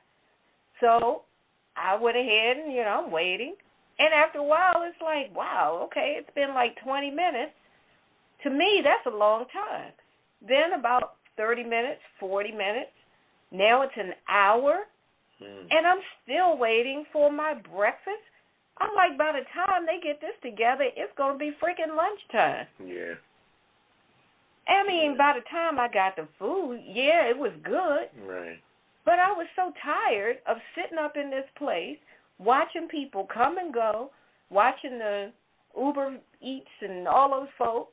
So I went ahead and, I'm waiting. And after a while, it's like, wow, okay, it's been like 20 minutes. To me, that's a long time. Then about 30 minutes, 40 minutes. Now it's an hour. And I'm still waiting for my breakfast. I'm like, by the time they get this together, it's going to be freaking lunchtime. Yeah. I mean, by the time I got the food, yeah, it was good. Right. But I was so tired of sitting up in this place, watching people come and go, watching the Uber Eats and all those folks.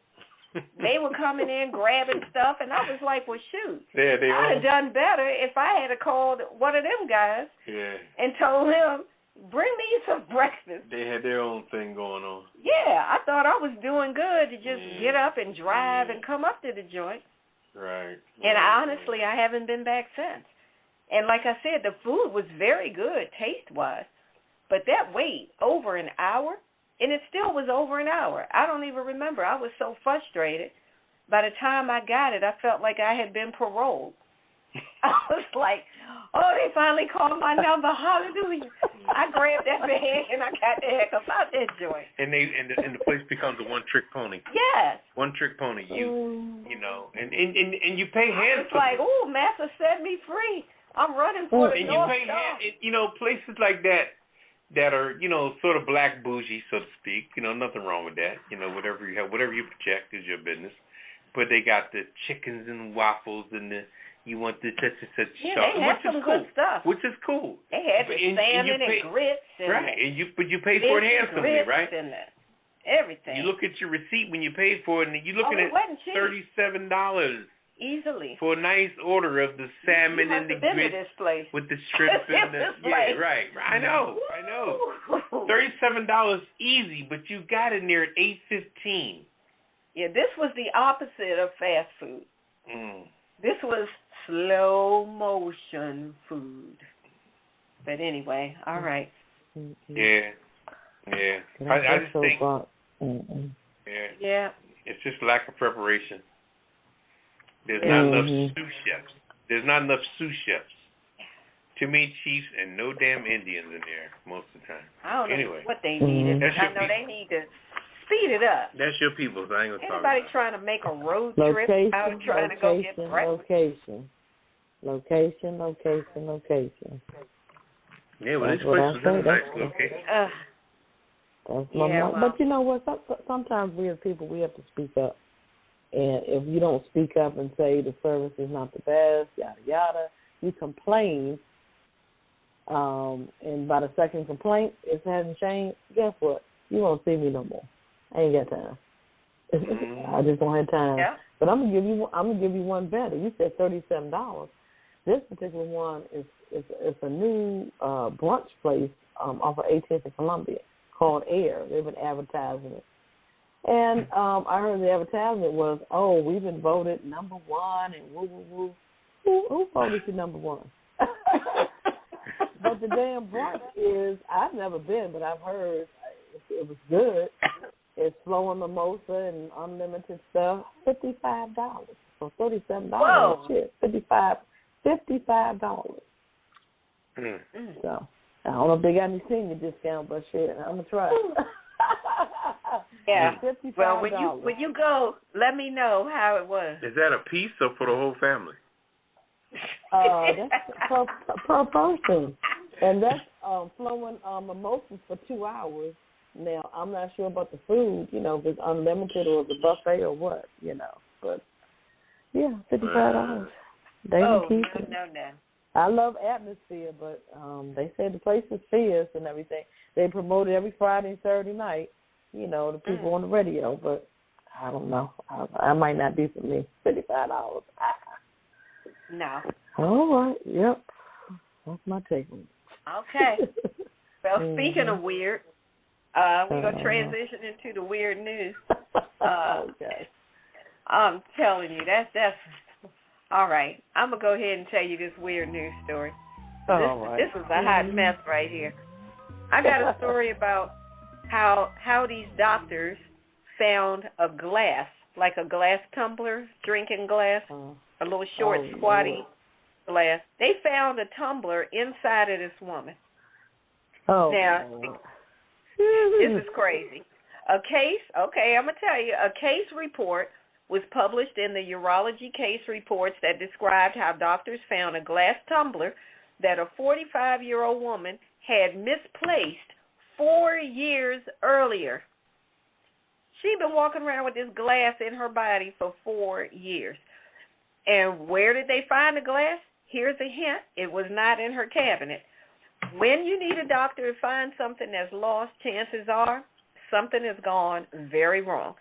They were coming in, grabbing stuff, and I was like, well, shoot. Yeah, I'd have done better if I had called one of them guys and told him, bring me some breakfast. They had their own thing going on. Yeah, I thought I was doing good to just get up and drive and come up to the joint. Right. And honestly, I haven't been back since. And like I said, the food was very good taste-wise. But that wait, over an hour, and it still was over an hour. I don't even remember. I was so frustrated. By the time I got it, I felt like I had been paroled. I was like, oh, they finally called my number. Hallelujah. I grabbed that bag and I got the heck up out that joint. And the place becomes a one-trick pony. Yes. One-trick pony. And you pay handsomely. It's like, oh, Master set me free. I'm running for the North Star. Places like that are, sort of black bougie, so to speak. Nothing wrong with that. Whatever you have, whatever you project is your business. But they got the chickens and waffles and you want the such and such stuff. Yeah, they had some good stuff. Which is cool. They had the salmon and grits. Right, but you paid for it handsomely, right? And everything. You look at your receipt when you paid for it, and you're looking at $37. Easily. For a nice order of the salmon and the grits this place. with the shrimp and the right. I know. $37 easy, but you got in there at $8.15. Yeah, this was the opposite of fast food. This was slow motion food. But anyway, all right. Yeah. I just think. Yeah. It's just lack of preparation. There's not enough sous chefs. There's not enough sous chefs. Too many chiefs and no damn Indians in there most of the time. I don't know what they needed. I know they need to speed it up. That's your people, so I ain't gonna talk about Anybody trying to make a road trip out and trying to go get breakfast? Location. Yeah, well, this place was in a nice location. That's my mom. But you know what? Sometimes we as people, we have to speak up. And if you don't speak up and say the service is not the best, yada, yada, you complain. And by the second complaint, it hasn't changed. Guess what? You won't see me no more. I ain't got time. I just don't have time. Yeah. But I'm gonna give you one better. You said $37. This particular one is a new brunch place off of 18th and Columbia called Air. They've been advertising it. And I heard the advertisement was, oh, we've been voted #1 and woo. Who voted you #1? But the damn brunch is, I've never been, but I've heard it was good. It's flowing mimosa and unlimited stuff. $55. So $37. Whoa. Shit, $55. So I don't know if they got any senior discount, but shit, I'm gonna try. Yeah. $55. Well, when you go, let me know how it was. Is that a piece or for the whole family? That's per person. And that's flowing mimosas for 2 hours. Now, I'm not sure about the food, if it's unlimited or the buffet or what, But, yeah, $55. They can keep it. No. I love atmosphere, but they say the place is fierce and everything. They promote it every Friday and Saturday night, the people on the radio. But I don't know. I might not be for me. $55. No. All right. Yep. That's my take on it. Okay. Well, speaking of weird, we're going to transition into the weird news. Okay. I'm telling you, that's all right. I'm going to go ahead and tell you this weird news story. This is a hot mess right here. I got a story about how these doctors found a glass, like a glass tumbler, drinking glass, a little short, squatty glass. They found a tumbler inside of this woman. Now, this is crazy. I'm going to tell you, a case report was published in the Urology Case Reports that described how doctors found a glass tumbler that a 45-year-old woman had misplaced 4 years earlier. She'd been walking around with this glass in her body for 4 years. And where did they find the glass? Here's a hint. It was not in her cabinet. When you need a doctor to find something that's lost, chances are something has gone very wrong.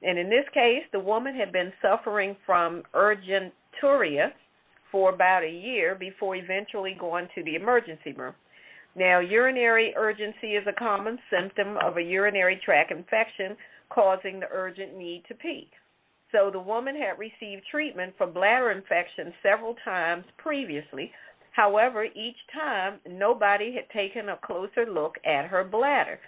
And in this case, the woman had been suffering from urgenturia for about a year before eventually going to the emergency room. Now, urinary urgency is a common symptom of a urinary tract infection causing the urgent need to pee. So the woman had received treatment for bladder infection several times previously. However, each time, nobody had taken a closer look at her bladder.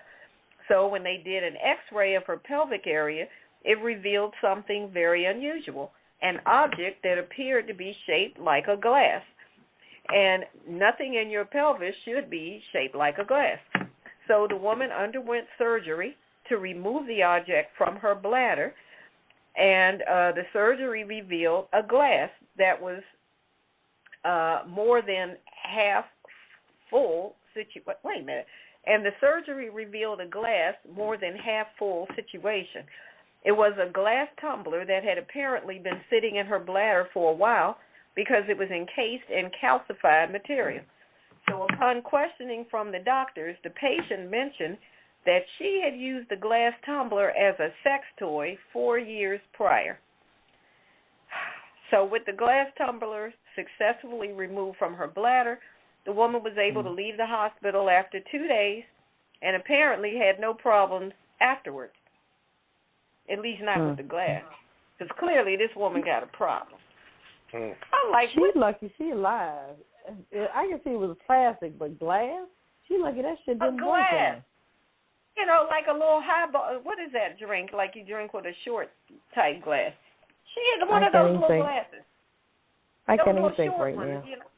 So when they did an X-ray of her pelvic area, it revealed something very unusual, an object that appeared to be shaped like a glass. And nothing in your pelvis should be shaped like a glass. So the woman underwent surgery to remove the object from her bladder, and the surgery revealed a glass that was more than half full. Wait a minute. And the surgery revealed a glass more than half full situation. It was a glass tumbler that had apparently been sitting in her bladder for a while because it was encased in calcified material. So upon questioning from the doctors, the patient mentioned that she had used the glass tumbler as a sex toy 4 years prior. So with the glass tumbler successfully removed from her bladder, the woman was able to leave the hospital after 2 days and apparently had no problems afterwards, at least not with the glass, because clearly this woman got a problem. I'm like, she's lucky she's alive. I can see it was plastic, but glass? She's lucky that shit didn't work on her. You know, like a little highball. What is that drink? Like you drink with a short type glass. She had one of those little glasses. I can't even think right now. You know?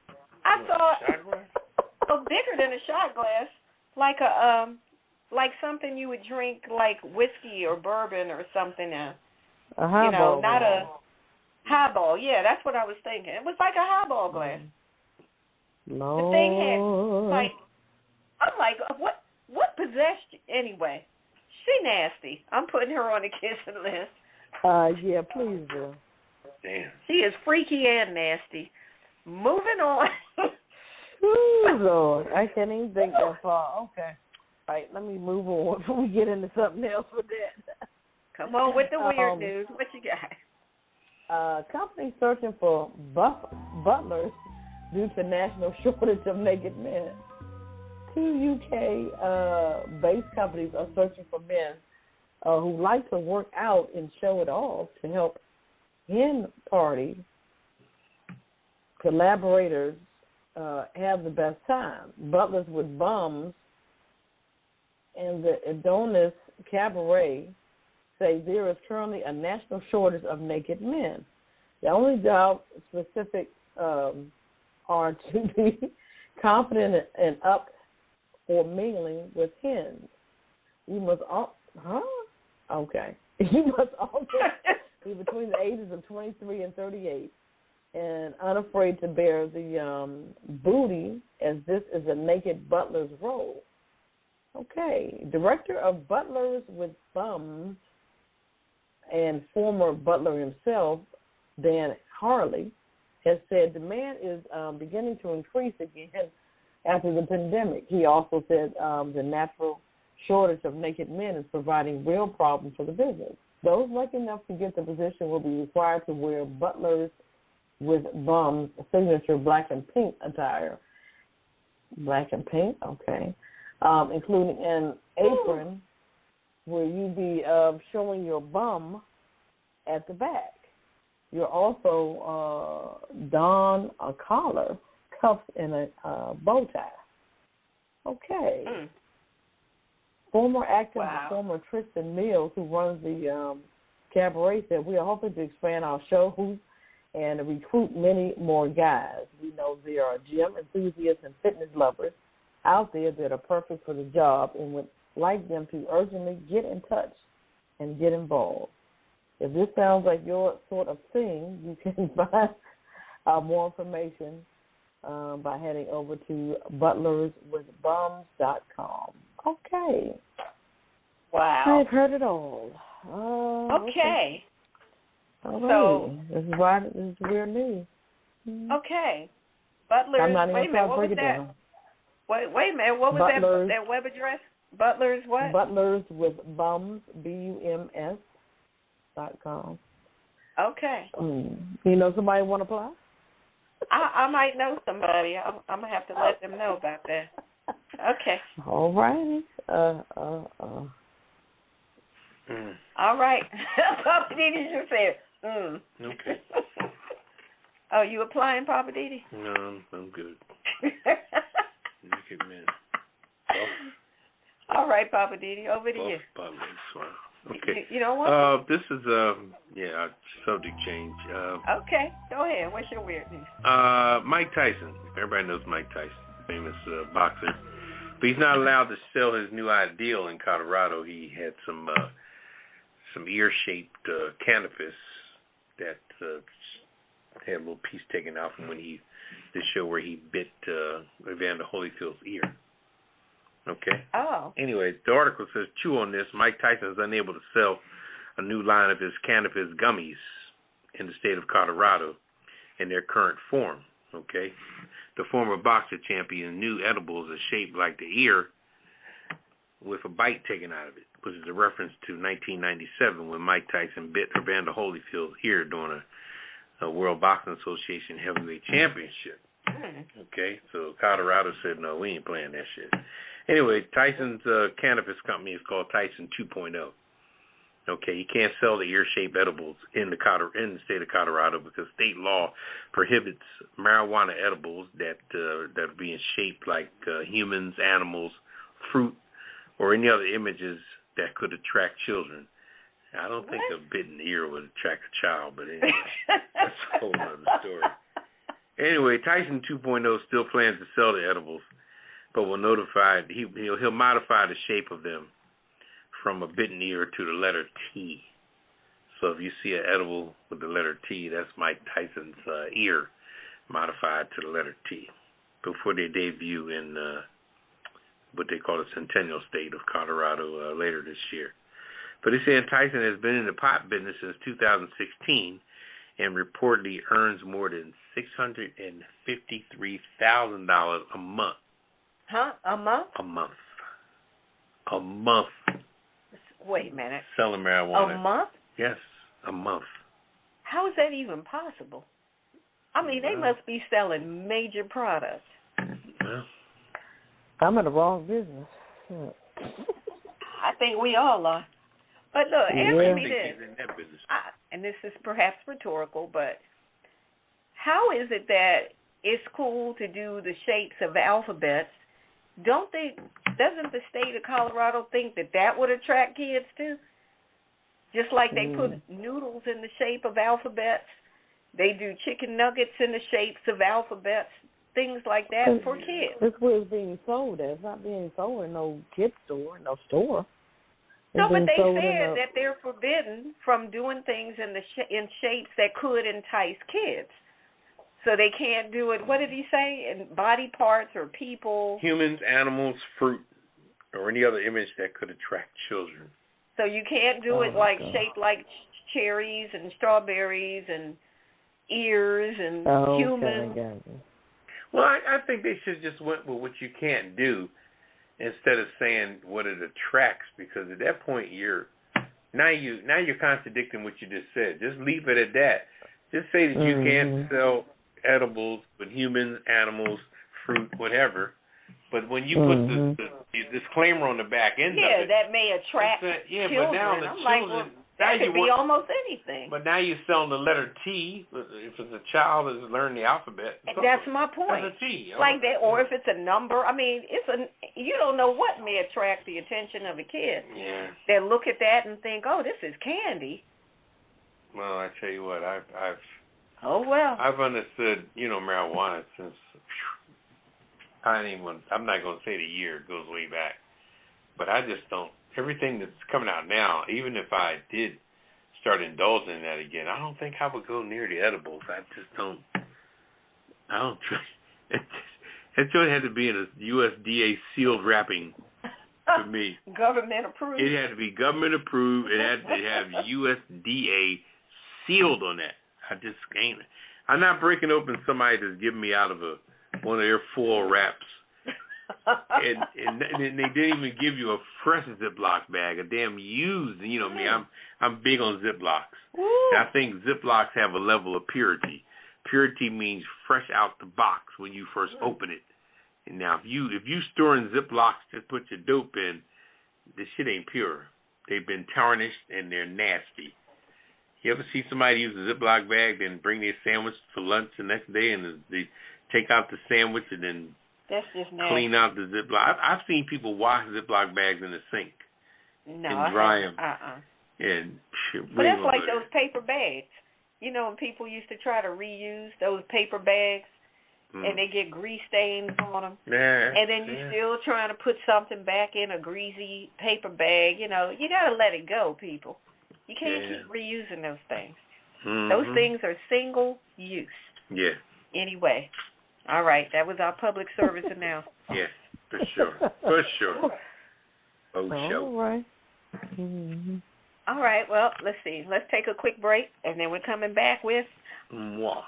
I saw it was bigger than a shot glass, like a like something you would drink, like whiskey or bourbon or something. A highball. You know, not a highball. Yeah, that's what I was thinking. It was like a highball glass. No. The thing had like, I'm like, what possessed you anyway? She nasty. I'm putting her on the kissing list. Yeah, please do. Damn. She is freaky and nasty. Moving on. Ooh, Lord, I can't even think that far. Okay. All right, let me move on before we get into something else with that. Come on with the weird news. What you got? Companies searching for butlers due to national shortage of naked men. 2 UK-based companies are searching for men who like to work out and show it off to help hen party collaborators have the best time. Butlers with bums and the Adonis Cabaret say there is currently a national shortage of naked men. The only job specific are to be confident and up for mingling with hens. You must Okay. You must also be between the ages of 23 and 38 and unafraid to bear the booty, as this is a naked butler's role. Okay. Director of Butlers with Bums and former butler himself, Dan Harley, has said demand is beginning to increase again after the pandemic. He also said the natural shortage of naked men is providing real problems for the business. Those lucky enough to get the position will be required to wear Butlers with Bums signature black and pink attire. Black and pink, okay. Including an apron where you be showing your bum at the back. You're also don a collar, cuffs, and a bow tie. Okay. Former actor and performer Tristan Mills, who runs the cabaret, said, we are hoping to expand our show and recruit many more guys. We know there are gym enthusiasts and fitness lovers out there that are perfect for the job and would like them to urgently get in touch and get involved. If this sounds like your sort of thing, you can find more information by heading over to butlerswithbums.com. Okay. Wow. I've heard it all. Okay. All right. This is weird news. Okay. Butlers. I'm not even wait a minute. What was that? Wait a minute. What was that web address? Butlers what? Butlers with Bums, BUMS.com. Okay. You know somebody want to apply? I might know somebody. I'm going to have to let them know about that. Okay. All righty. All right. Poppa DD just said, Okay. Oh, you applying, Poppa DD? No, I'm good. Naked men. All right, Poppa DD, over to you. Okay. You know what? This is subject change. Okay, go ahead. What's your weird news? Mike Tyson. Everybody knows Mike Tyson, famous boxer. But he's not allowed to sell his new ideal in Colorado. He had some ear-shaped cannabis that had a little piece taken out from the show where he bit Evander Holyfield's ear. Okay? Oh. Anyway, the article says, chew on this. Mike Tyson is unable to sell a new line of his cannabis gummies in the state of Colorado in their current form. Okay? The former boxer champion new edibles are shaped like the ear with a bite taken out of it, which is a reference to 1997 when Mike Tyson bit Evander Holyfield's ear during a World Boxing Association heavyweight championship. Okay, so Colorado said, no, we ain't playing that shit. Anyway, Tyson's cannabis company is called Tyson 2.0. Okay, you can't sell the ear-shaped edibles in the state of Colorado because state law prohibits marijuana edibles that are being shaped like humans, animals, fruit, or any other images that could attract children. I don't think a bitten ear would attract a child, but anyway, that's a whole other story. Anyway, Tyson 2.0 still plans to sell the edibles, but will notify he'll modify the shape of them from a bitten ear to the letter T. So if you see an edible with the letter T, that's Mike Tyson's ear modified to the letter T before they debut in what they call the Centennial State of Colorado later this year. But they say Tyson has been in the pot business since 2016 and reportedly earns more than $653,000 a month. Huh? A month? A month. A month. Wait a minute. Selling marijuana. A month? Yes, a month. How is that even possible? I mean, they must be selling major products. Well, I'm in the wrong business. I think we all are. But look, answer me this. In that business. And this is perhaps rhetorical, but how is it that it's cool to do the shapes of alphabets? Doesn't the state of Colorado think that would attract kids too? Just like they put noodles in the shape of alphabets, they do chicken nuggets in the shapes of alphabets, things like that for kids. That's where it's being sold at. It's not being sold in no kid store, no store. No, but they said that they're forbidden from doing things in shapes that could entice kids. So they can't do it, what did he say, in body parts or people? Humans, animals, fruit, or any other image that could attract children. So you can't do it like shaped like cherries and strawberries and ears and humans. Okay. Well, I think they should just went with what you can't do instead of saying what it attracts, because at that point you're contradicting what you just said. Just leave it at that. Just say that you can't sell edibles with humans, animals, fruit, whatever. But when you put the disclaimer on the back end of it, that may attract children. But now the children, that could be almost anything. But now you're selling the letter T. If it's a child that's learned the alphabet, that's my point. It's a T. Like that, or if it's a number. I mean, you don't know what may attract the attention of a kid. Yeah. They look at that and think, "Oh, this is candy." Well, I tell you what, I've understood, marijuana since I'm not going to say the year, it goes way back, but I just don't. Everything that's coming out now, even if I did start indulging in that again, I don't think I would go near the edibles. I just don't. I don't. It really had to be in a USDA sealed wrapping for me. Government approved. It had to be government approved. It had to have USDA sealed on that. I just ain't. I'm not breaking open somebody that's giving me out of one of their foil wraps. and they didn't even give you a fresh Ziploc bag, a damn used. You know me, I'm big on Ziplocs. I think Ziplocs have a level of purity. Purity means fresh out the box when you first open it. And now if you storing Ziplocs to put your dope in, this shit ain't pure. They've been tarnished and they're nasty. You ever see somebody use a Ziploc bag, then bring their sandwich for lunch the next day, and they take out the sandwich and then clean out the Ziploc? I've seen people wash Ziploc bags in the sink and dry them. But that's like those paper bags. You know, when people used to try to reuse those paper bags, and they get grease stains on them, and then you're still trying to put something back in a greasy paper bag. You know, you got to let it go, people. You can't keep reusing those things. Those things are single use. Yeah. Anyway, all right, that was our public service announcement. Yeah, for sure. For sure. All right. All right, well, let's see. Let's take a quick break, and then we're coming back with... Moi.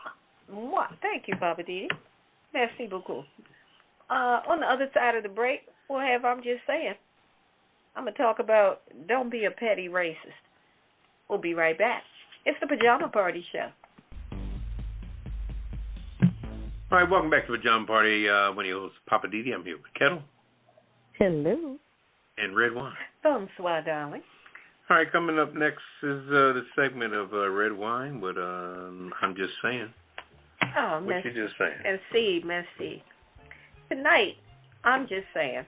Thank you, Poppa DD. Merci beaucoup. On the other side of the break, we'll have I'm Just Saying. I'm going to talk about don't be a petty racist. We'll be right back. It's the Pajama Party Show. All right, welcome back to Pajama Party. When you host Poppa DD, I'm here with Ketel. Hello. And Redwine. Bonsoir, darling. All right, coming up next is the segment of Redwine with I'm Just Saying. Oh, what you just saying? Merci. Tonight, I'm just saying,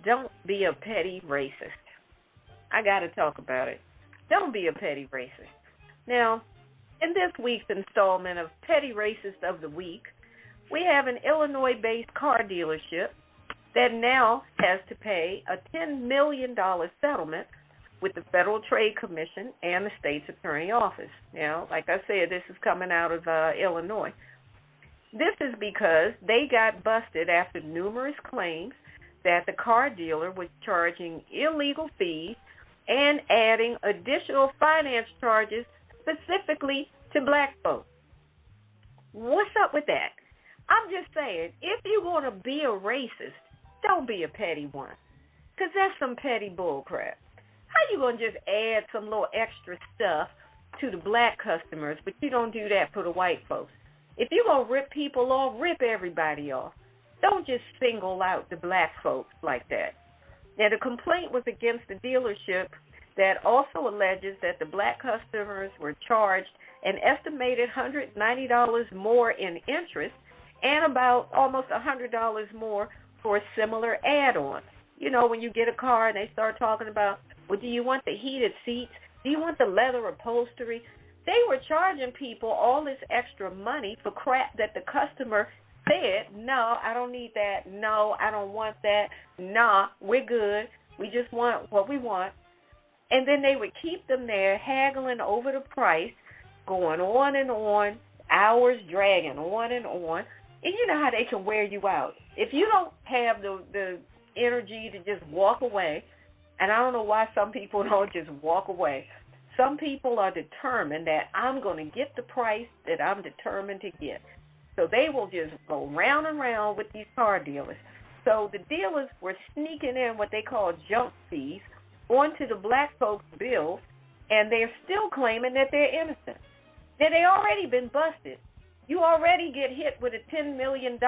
don't be a petty racist. I got to talk about it. Don't be a petty racist. Now, in this week's installment of Petty Racist of the Week, we have an Illinois-based car dealership that now has to pay a $10 million settlement with the Federal Trade Commission and the state's attorney office. Now, like I said, this is coming out of Illinois. This is because they got busted after numerous claims that the car dealer was charging illegal fees and adding additional finance charges specifically to black folks. What's up with that? I'm just saying, if you're going to be a racist, don't be a petty one, because that's some petty bull crap. How you going to just add some little extra stuff to the black customers, but you don't do that for the white folks? If you're going to rip people off, rip everybody off. Don't just single out the black folks like that. Now, the complaint was against the dealership that also alleges that the black customers were charged an estimated $190 more in interest and about almost $100 more for a similar add-on. You know, when you get a car and they start talking about, well, do you want the heated seats? Do you want the leather upholstery? They were charging people all this extra money for crap that the customer said, no, I don't need that. No, I don't want that. Nah, we're good. We just want what we want. And then they would keep them there haggling over the price, going on and on, hours dragging on and on. And you know how they can wear you out. If you don't have the energy to just walk away, and I don't know why some people don't just walk away. Some people are determined that I'm going to get the price that I'm determined to get. So they will just go round and round with these car dealers. So the dealers were sneaking in what they call junk fees onto the black folks' bills, and they're still claiming that they're innocent. Now, they already been busted. You already get hit with a $10 million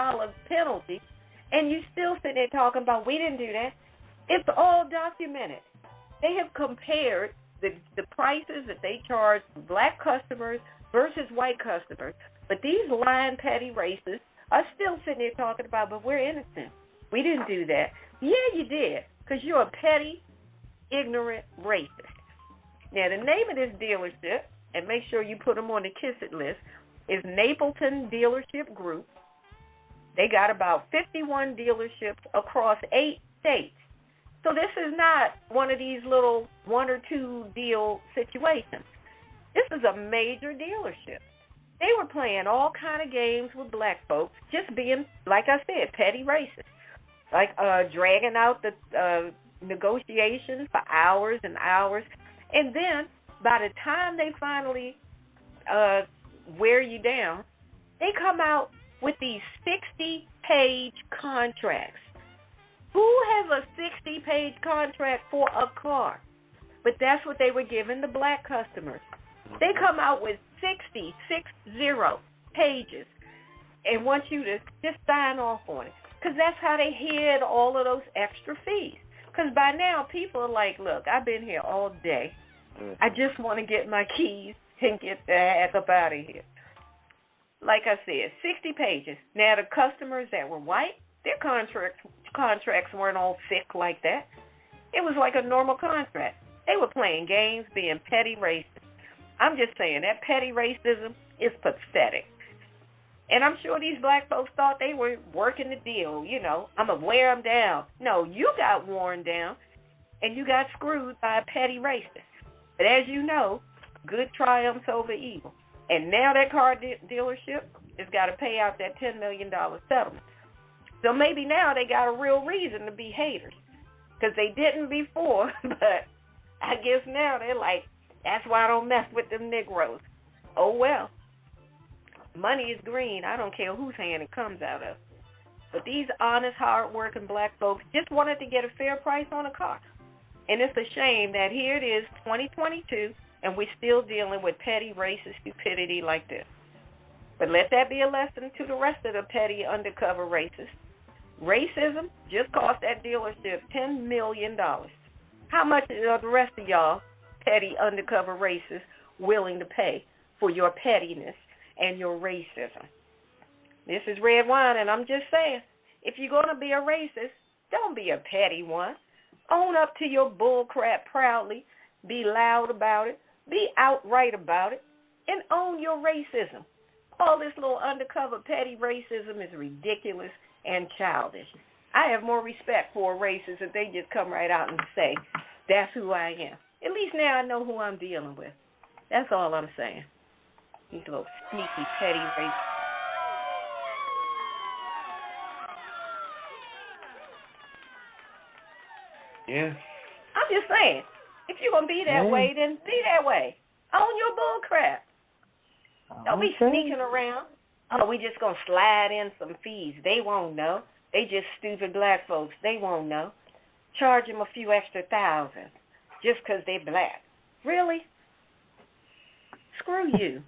penalty, and you still sit there talking about, we didn't do that. It's all documented. They have compared the prices that they charge black customers versus white customers. But these lying petty racists are still sitting there talking about, but we're innocent. We didn't do that. Yeah, you did, because you're a petty, ignorant racist. Now, the name of this dealership, and make sure you put them on the Kiss It list, is Napleton Dealership Group. They got about 51 dealerships across 8 states. So this is not one of these little 1 or 2 deal situations. This is a major dealership. They were playing all kind of games with black folks, just being, like I said, petty racist. Like dragging out the negotiations for hours and hours. And then by the time they finally wear you down, they come out with these 60-page contracts. Who has a 60-page contract for a car? But that's what they were giving the black customers. They come out with 60 pages and want you to just sign off on it, because that's how they hid all of those extra fees. Because by now, people are like, look, I've been here all day. I just want to get my keys and get the heck up out of here. Like I said, 60 pages. Now, the customers that were white, their contracts weren't all thick like that. It was like a normal contract. They were playing games, being petty racist. I'm just saying, that petty racism is pathetic. And I'm sure these black folks thought they were working the deal. You know, I'm going to wear them down. No, you got worn down, and you got screwed by a petty racist. But as you know, good triumphs over evil. And now that car dealership has got to pay out that $10 million settlement. So maybe now they got a real reason to be haters, because they didn't before, but I guess now they're like, that's why I don't mess with them Negroes. Oh, well. Money is green. I don't care whose hand it comes out of. But these honest, hard-working black folks just wanted to get a fair price on a car. And it's a shame that here it is, 2022, and we're still dealing with petty racist stupidity like this. But let that be a lesson to the rest of the petty undercover racists. Racism just cost that dealership $10 million. How much are the rest of y'all petty undercover racists willing to pay for your pettiness and your racism? This is Redwine, and I'm just saying, if you're going to be a racist, don't be a petty one. Own up to your bull crap proudly. Be loud about it. Be outright about it. And own your racism. All this little undercover petty racism is ridiculous and childish. I have more respect for a racist if they just come right out and say, that's who I am. At least now I know who I'm dealing with. That's all I'm saying. These little sneaky, petty racists. Yeah. I'm just saying, if you're going to be that way, then be that way. Own your bull crap. Don't be sneaking around. Oh, we just going to slide in some fees. They won't know. They just stupid black folks. They won't know. Charge them a few extra thousand just because they're black. Really? Screw you.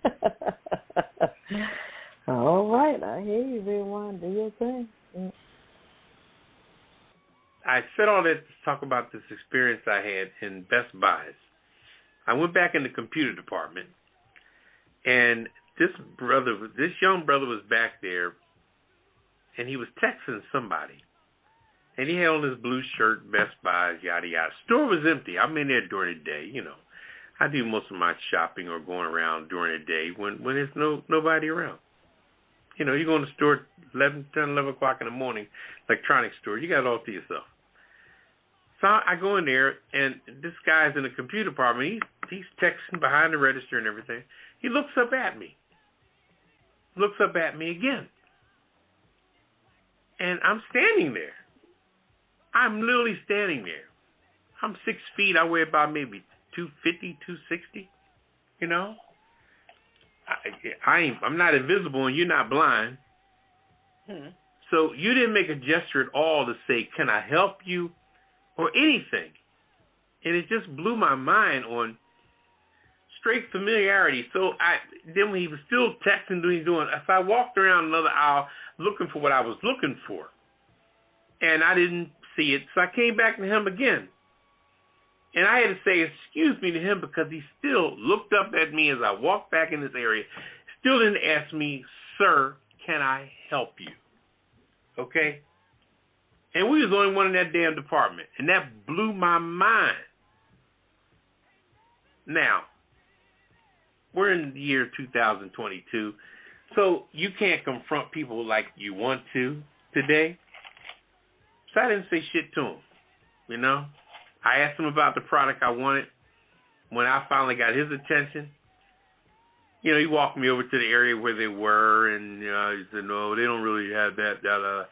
All right. I hear you, everyone. Do your thing. I said all that to talk about this experience I had in Best Buys. I went back in the computer department, and this young brother was back there, and he was texting somebody. And he had on his blue shirt, Best Buys, yada, yada. Store was empty. I'm in there during the day, you know. I do most of my shopping or going around during the day when there's nobody around. You know, you go in the store 10, 11 o'clock in the morning, electronics store, you got it all to yourself. So I go in there, and this guy's in the computer department. He's texting behind the register and everything. He looks up at me. Looks up at me again. And I'm standing there. I'm literally standing there. I'm 6 feet. I weigh about maybe 250, 260. You know? I'm not invisible and you're not blind. So you didn't make a gesture at all to say, can I help you? Or anything. And it just blew my mind on straight familiarity. So then when he was still texting, doing, if I walked around another aisle looking for what I was looking for, and I didn't see it, so I came back to him again. And I had to say excuse me to him because he still looked up at me as I walked back in this area, still didn't ask me, sir, can I help you? Okay? And we was the only one in that damn department. And that blew my mind. Now, we're in the year 2022, so you can't confront people like you want to today. So I didn't say shit to him, you know. I asked him about the product I wanted. When I finally got his attention, you know, he walked me over to the area where they were, and he said, no, they don't really have that.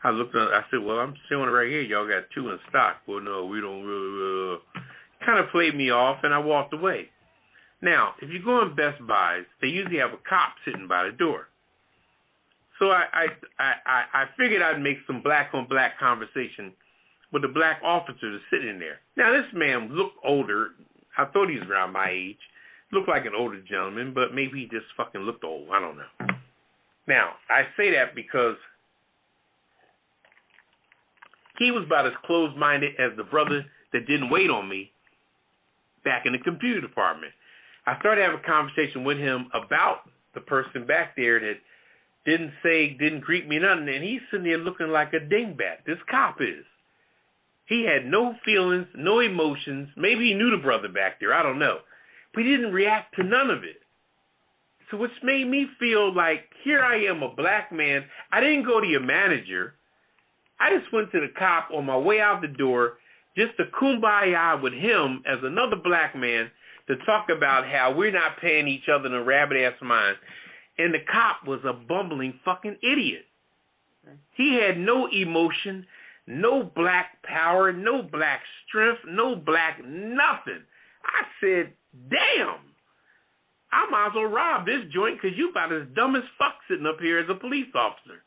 I looked at it, I said, well, I'm showing it right here. Y'all got 2 in stock. Well, no, we don't really. Kind of played me off, and I walked away. Now, if you go in Best Buys, they usually have a cop sitting by the door. So I figured I'd make some black-on-black conversation with the black officer that's sitting there. Now, this man looked older. I thought he was around my age. Looked like an older gentleman, but maybe he just fucking looked old. I don't know. Now, I say that because he was about as closed-minded as the brother that didn't wait on me back in the computer department. I started having a conversation with him about the person back there that didn't greet me nothing, and he's sitting there looking like a dingbat. This cop is. He had no feelings, no emotions. Maybe he knew the brother back there. I don't know. But he didn't react to none of it. So which made me feel like, here I am, a black man. I didn't go to your manager. I just went to the cop on my way out the door just to kumbaya with him as another black man to talk about how we're not paying each other in a rabbit-ass mind. And the cop was a bumbling fucking idiot. He had no emotion, no black power, no black strength, no black nothing. I said, damn, I might as well rob this joint because you about as dumb as fuck sitting up here as a police officer.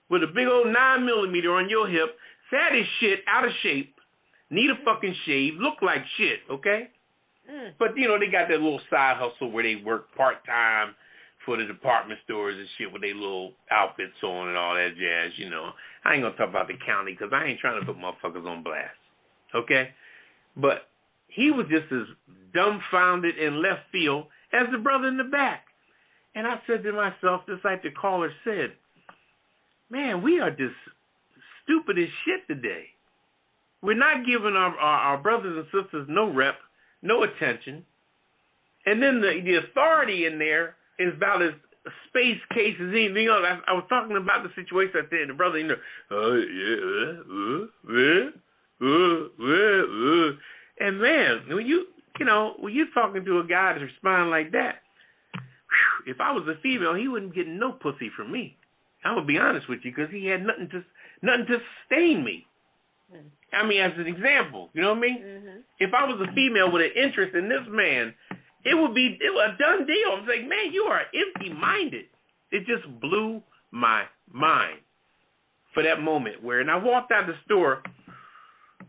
With a big old 9mm on your hip, fat as shit, out of shape, need a fucking shave, look like shit, okay? But, you know, they got that little side hustle where they work part-time for the department stores and shit with their little outfits on and all that jazz, you know. I ain't going to talk about the county because I ain't trying to put motherfuckers on blast, okay? But he was just as dumbfounded and left field as the brother in the back. And I said to myself, just like the caller said, man, we are just stupid as shit today. We're not giving our brothers and sisters no rep, no attention. And then the authority in there is about as space case as anything else. I was talking about the situation I said, the brother, you know, and man, when you're talking to a guy that's responding like that, if I was a female, he wouldn't get no pussy from me. I would be honest with you, because he had nothing to sustain me. I mean, as an example, you know what I mean? Mm-hmm. If I was a female with an interest in this man, it would be a done deal. I'm like, man, you are empty-minded. It just blew my mind for that moment and I walked out the store.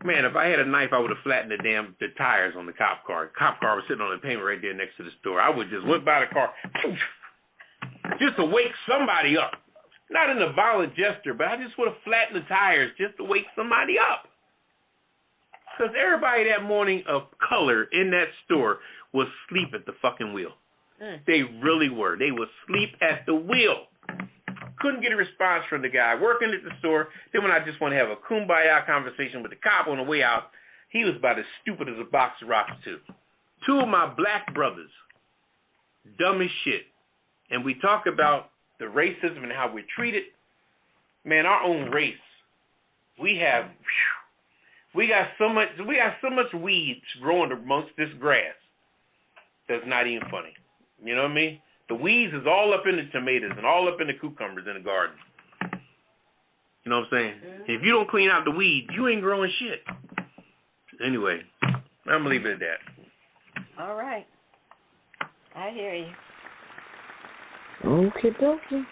Man, if I had a knife, I would have flattened the tires on the cop car. The cop car was sitting on the pavement right there next to the store. I would just went by the car just to wake somebody up. Not in a violent gesture, but I just would have flattened the tires just to wake somebody up. Because everybody that morning of color in that store was asleep at the fucking wheel. They really were. They were asleep at the wheel. Couldn't get a response from the guy working at the store. Then when I just want to have a kumbaya conversation with the cop on the way out, he was about as stupid as a box of rocks too. 2 of my black brothers, dumb as shit. And we talk about the racism and how we're treated. Man, our own race, we have We got so much weeds growing amongst this grass. That's not even funny. You know what I mean? The weeds is all up in the tomatoes and all up in the cucumbers in the garden. You know what I'm saying? If you don't clean out the weeds, you ain't growing shit. Anyway, I'm going to leave it at that. All right. I hear you. Okay, dokie.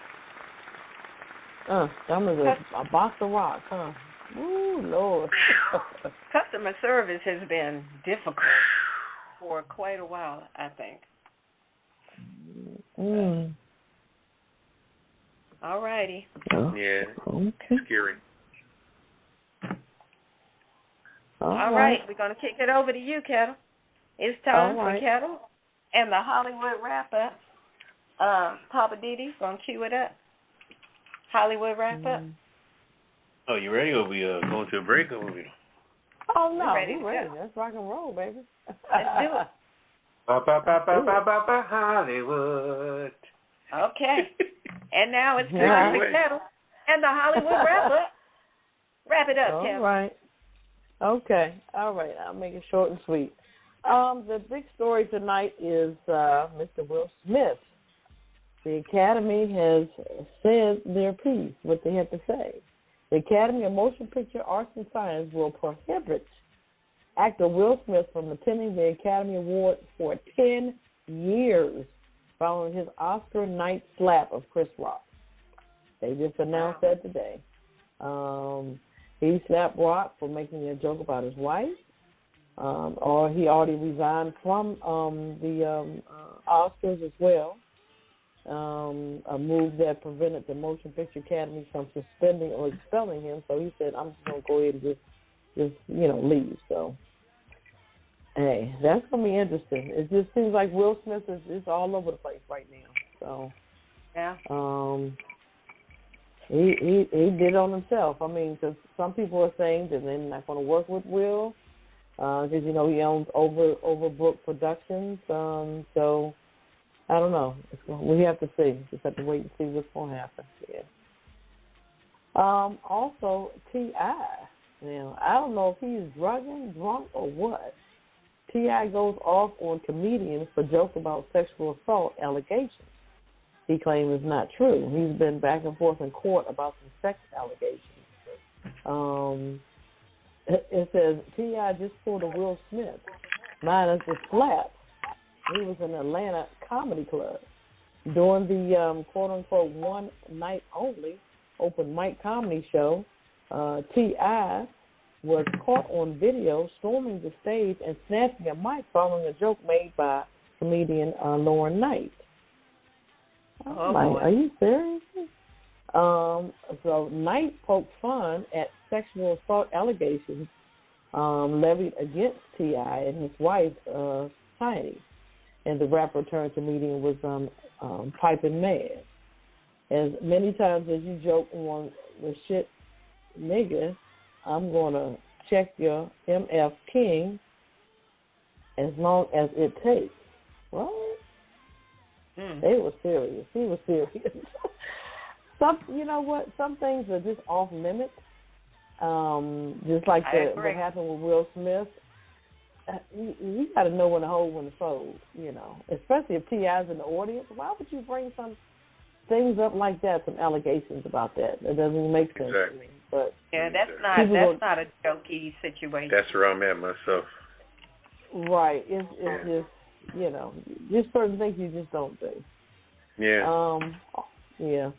That was a box of rocks, huh? Ooh, Lord. Customer service has been difficult for quite a while, I think. All righty. Yeah. Okay. Scary. All right. We're going to kick it over to you, Ketel. It's time for Ketel and the Hollywood wrap-up. Poppa DD going to cue it up. Hollywood wrap-up. Oh, you ready? Or we going to a break? Or we... Oh, no. We're ready. Let's rock and roll, baby. Let's do it. Hollywood. Okay. And now it's time for Ketel and the Hollywood wrap-up. Wrap it up, Ketel. All right. Okay. All right. I'll make it short and sweet. The big story tonight is Mr. Will Smith. The Academy has said their piece, what they have to say. The Academy of Motion Picture Arts and Science will prohibit actor Will Smith from attending the Academy Award for 10 years following his Oscar night slap of Chris Rock. They just announced that today. He slapped Rock for making a joke about his wife, or he already resigned from the Oscars as well. A move that prevented the Motion Picture Academy from suspending or expelling him. So he said, "I'm just going to go ahead and just leave." So, hey, that's going to be interesting. It just seems like Will Smith is all over the place right now. So, yeah. He did it on himself. I mean, because some people are saying that they're not going to work with Will because he owns Overbrook Productions. So I don't know. We have to see. Just have to wait and see what's going to happen. Yeah. Also, T.I. Now, I don't know if he's drunk, or what. T.I. goes off on comedians for jokes about sexual assault allegations he claims is not true. He's been back and forth in court about some sex allegations. It says T.I. just pulled a Will Smith, minus the slap. He was in Atlanta Comedy Club during the quote-unquote one night only open mic comedy show. T.I. was caught on video storming the stage and snatching a mic following a joke made by comedian Lauren Knight. Are you serious? So Knight poked fun at sexual assault allegations levied against T.I. and his wife, Tiny. And the rapper turned comedian was piping mad. As many times as you joke on the shit nigga, I'm going to check your MF King as long as it takes. What? They were serious. He was serious. You know what? Some things are just off limits. Just like what happened with Will Smith. You got to know when to hold, when to fold, especially if T.I.'s in the audience. Why would you bring some things up like that, some allegations about that? That doesn't even make sense to me. But yeah, that's not a jokey situation. That's where I'm at myself. Right. It's just, just certain things you just don't do. Yeah. Yeah.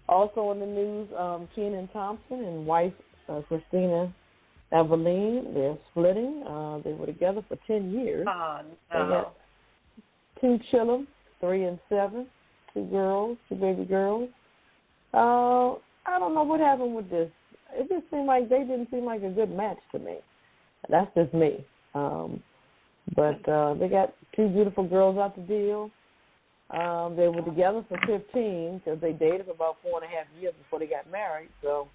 Also in the news, Kenan Thompson and wife Christina Eveline, they're splitting. They were together for 10 years. Oh, no. They got 2 children, 3 and 7, 2 girls, 2 baby girls. I don't know what happened with this. It just seemed like they didn't seem like a good match to me. That's just me. But they got 2 beautiful girls out the deal. They were together for 15 because they dated for about 4.5 years before they got married. So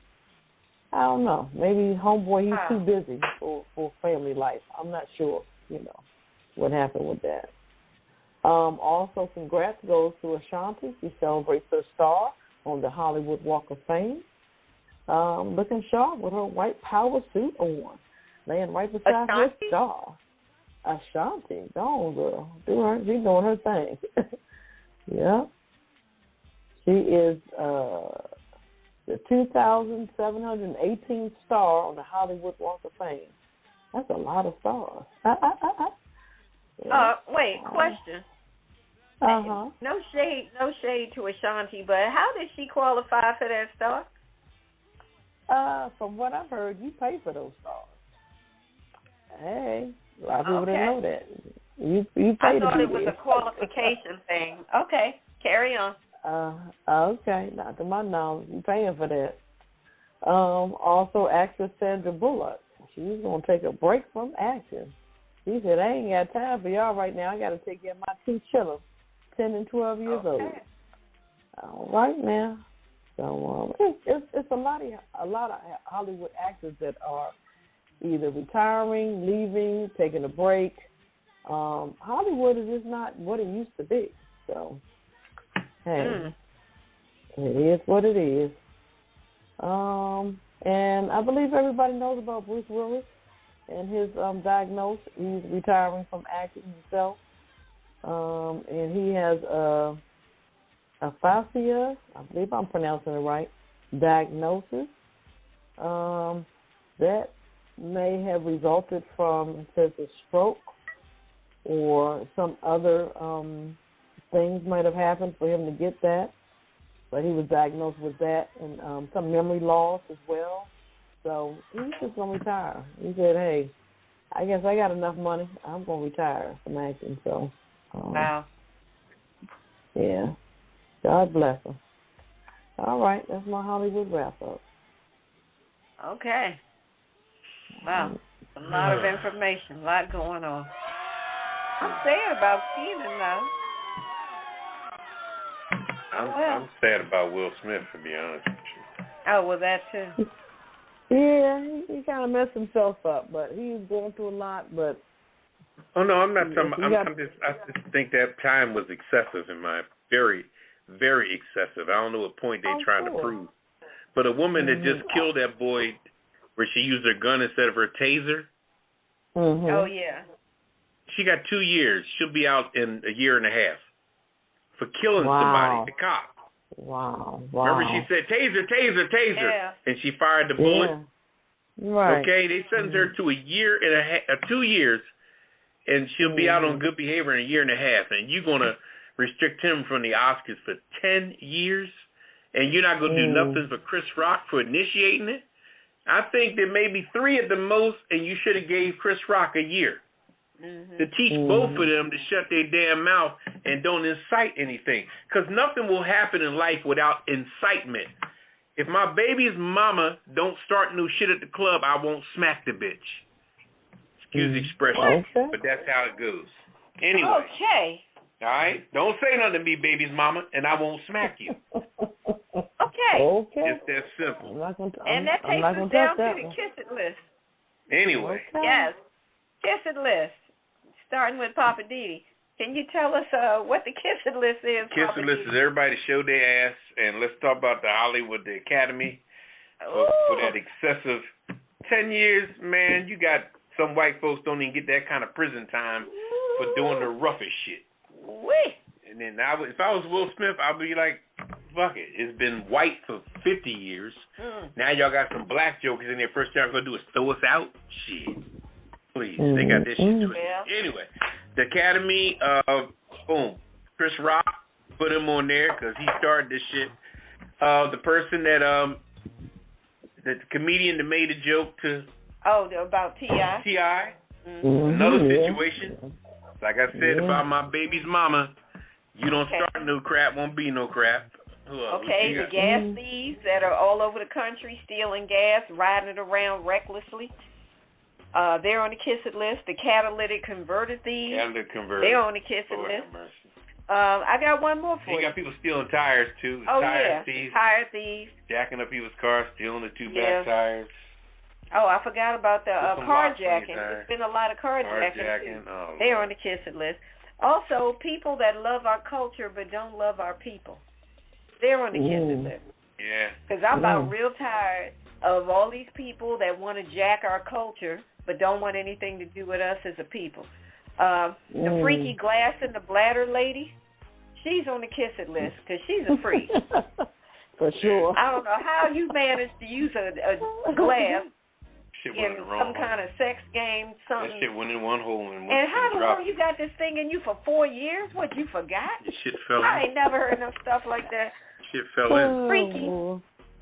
I don't know. Maybe homeboy, he's too busy for family life. I'm not sure, what happened with that. Also, congrats goes to Ashanti. She celebrates her star on the Hollywood Walk of Fame. Looking sharp with her white power suit on. laying right beside her star. Ashanti, go on, girl. She's doing her thing. Yeah. She is the 2,718th star on the Hollywood Walk of Fame. That's a lot of stars. Yeah. Wait, question. Uh-huh. No shade to Ashanti, but how did she qualify for that star? From what I've heard, you pay for those stars. Hey, a lot of people didn't know that. You pay I to thought be it was there. a qualification thing. Okay, carry on. Okay, not to my knowledge. You paying for that. Also, actress Sandra Bullock. She's going to take a break from acting. She said, I ain't got time for y'all right now. I got to take care of my two children, 10 and 12 years old. All right now. So it's a lot of Hollywood actors that are either retiring, leaving, taking a break. Hollywood is just not what it used to be. So, hey, it is what it is. And I believe everybody knows about Bruce Willis and his diagnosis. He's retiring from acting himself. And he has aphasia, I believe I'm pronouncing it right, diagnosis. That may have resulted from, it says, a stroke or some other things might have happened for him to get that. But he was diagnosed with that and some memory loss as well. So he's just going to retire. He said, hey, I guess I got enough money. I'm going to retire from acting. So, wow. Yeah. God bless him. All right. That's my Hollywood wrap-up. Okay. Wow. A lot of information. A lot going on. I'm sad about Keelan, though. I'm sad about Will Smith, to be honest with you. Oh, well, that too. Yeah, he kind of messed himself up, but he's going through a lot. But oh no, I'm not talking. I just think that time was excessive in my very, very excessive. I don't know what point they're trying to prove. But a woman that just killed that boy, where she used her gun instead of her taser. Mm-hmm. Oh yeah. She got 2 years. She'll be out in a year and a half for killing somebody, the cop. Wow. Remember she said, taser, taser, taser, and she fired the bullet? Yeah. Right. Okay, they sentenced her to a year and a half, 2 years, and she'll be out on good behavior in a year and a half, and you're going to restrict him from the Oscars for 10 years, and you're not going to do nothing for Chris Rock for initiating it? I think there may be 3 at the most, and you should have gave Chris Rock a year. To teach both of them to shut their damn mouth and don't incite anything. Because nothing will happen in life without incitement. If my baby's mama don't start new shit at the club, I won't smack the bitch. Excuse the expression, but that's how it goes. Anyway. Okay. All right? Don't say nothing to me, baby's mama, and I won't smack you. Okay. It's that simple. And that takes us down to the kiss it list. Anyway. Yes. Kiss it list. Starting with Poppa DD. Can you tell us what the kiss it list is? Kiss it list is everybody show their ass, and let's talk about the Hollywood, the Academy, for that excessive 10 years, man. You got some white folks don't even get that kind of prison time for doing the roughest shit. And then if I was Will Smith, I'd be like, fuck it. It's been white for 50 years. Now y'all got some black jokers in there. First thing I'm going to do is throw us out? Shit. Please, they got this shit twisted. Anyway, the Academy, boom. Chris Rock, put him on there because he started this shit. The person that, the comedian that made a joke to... about T.I.? T.I. Another situation. Like I said about my baby's mama, you don't start no crap, won't be no crap. Okay, the gas thieves that are all over the country stealing gas, riding it around recklessly. They're on the kiss it list. The catalytic converter thieves. They're on the kiss it list. I got one more for you. You got people stealing tires, too. Thieves. Tire thieves. Jacking up people's cars, stealing the 2 back tires. Oh, I forgot about the carjacking. There's been a lot of carjacking. They're on the kiss it list. Also, people that love our culture but don't love our people. They're on the kiss it list. Yeah. Because I'm about real tired of all these people that want to jack our culture but don't want anything to do with us as a people. The freaky glass and the bladder lady, she's on the kiss it list because she's a freak. For sure. I don't know how you managed to use a glass in some kind of sex game, something. That shit went in one hole and how the hell you got this thing in you for 4 years? What, you forgot? The shit fell in. I ain't never heard no stuff like that. Shit fell in. Freaky.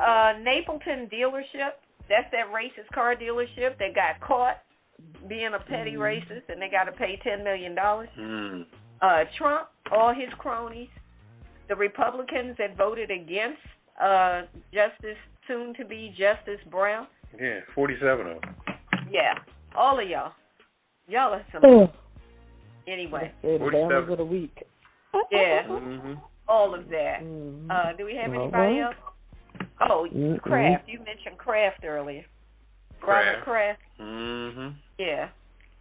Napleton dealership. That's that racist car dealership. They got caught being a petty racist, and they got to pay $10 million. Trump, all his cronies, the Republicans that voted against soon-to-be Justice Brown. Yeah, 47 of them. Yeah, all of y'all. Y'all are some... Anyway. 47 of the week. Yeah, all of that. Do we have anybody else? Oh, Kraft. You mentioned Kraft earlier. Robert Kraft. Yeah.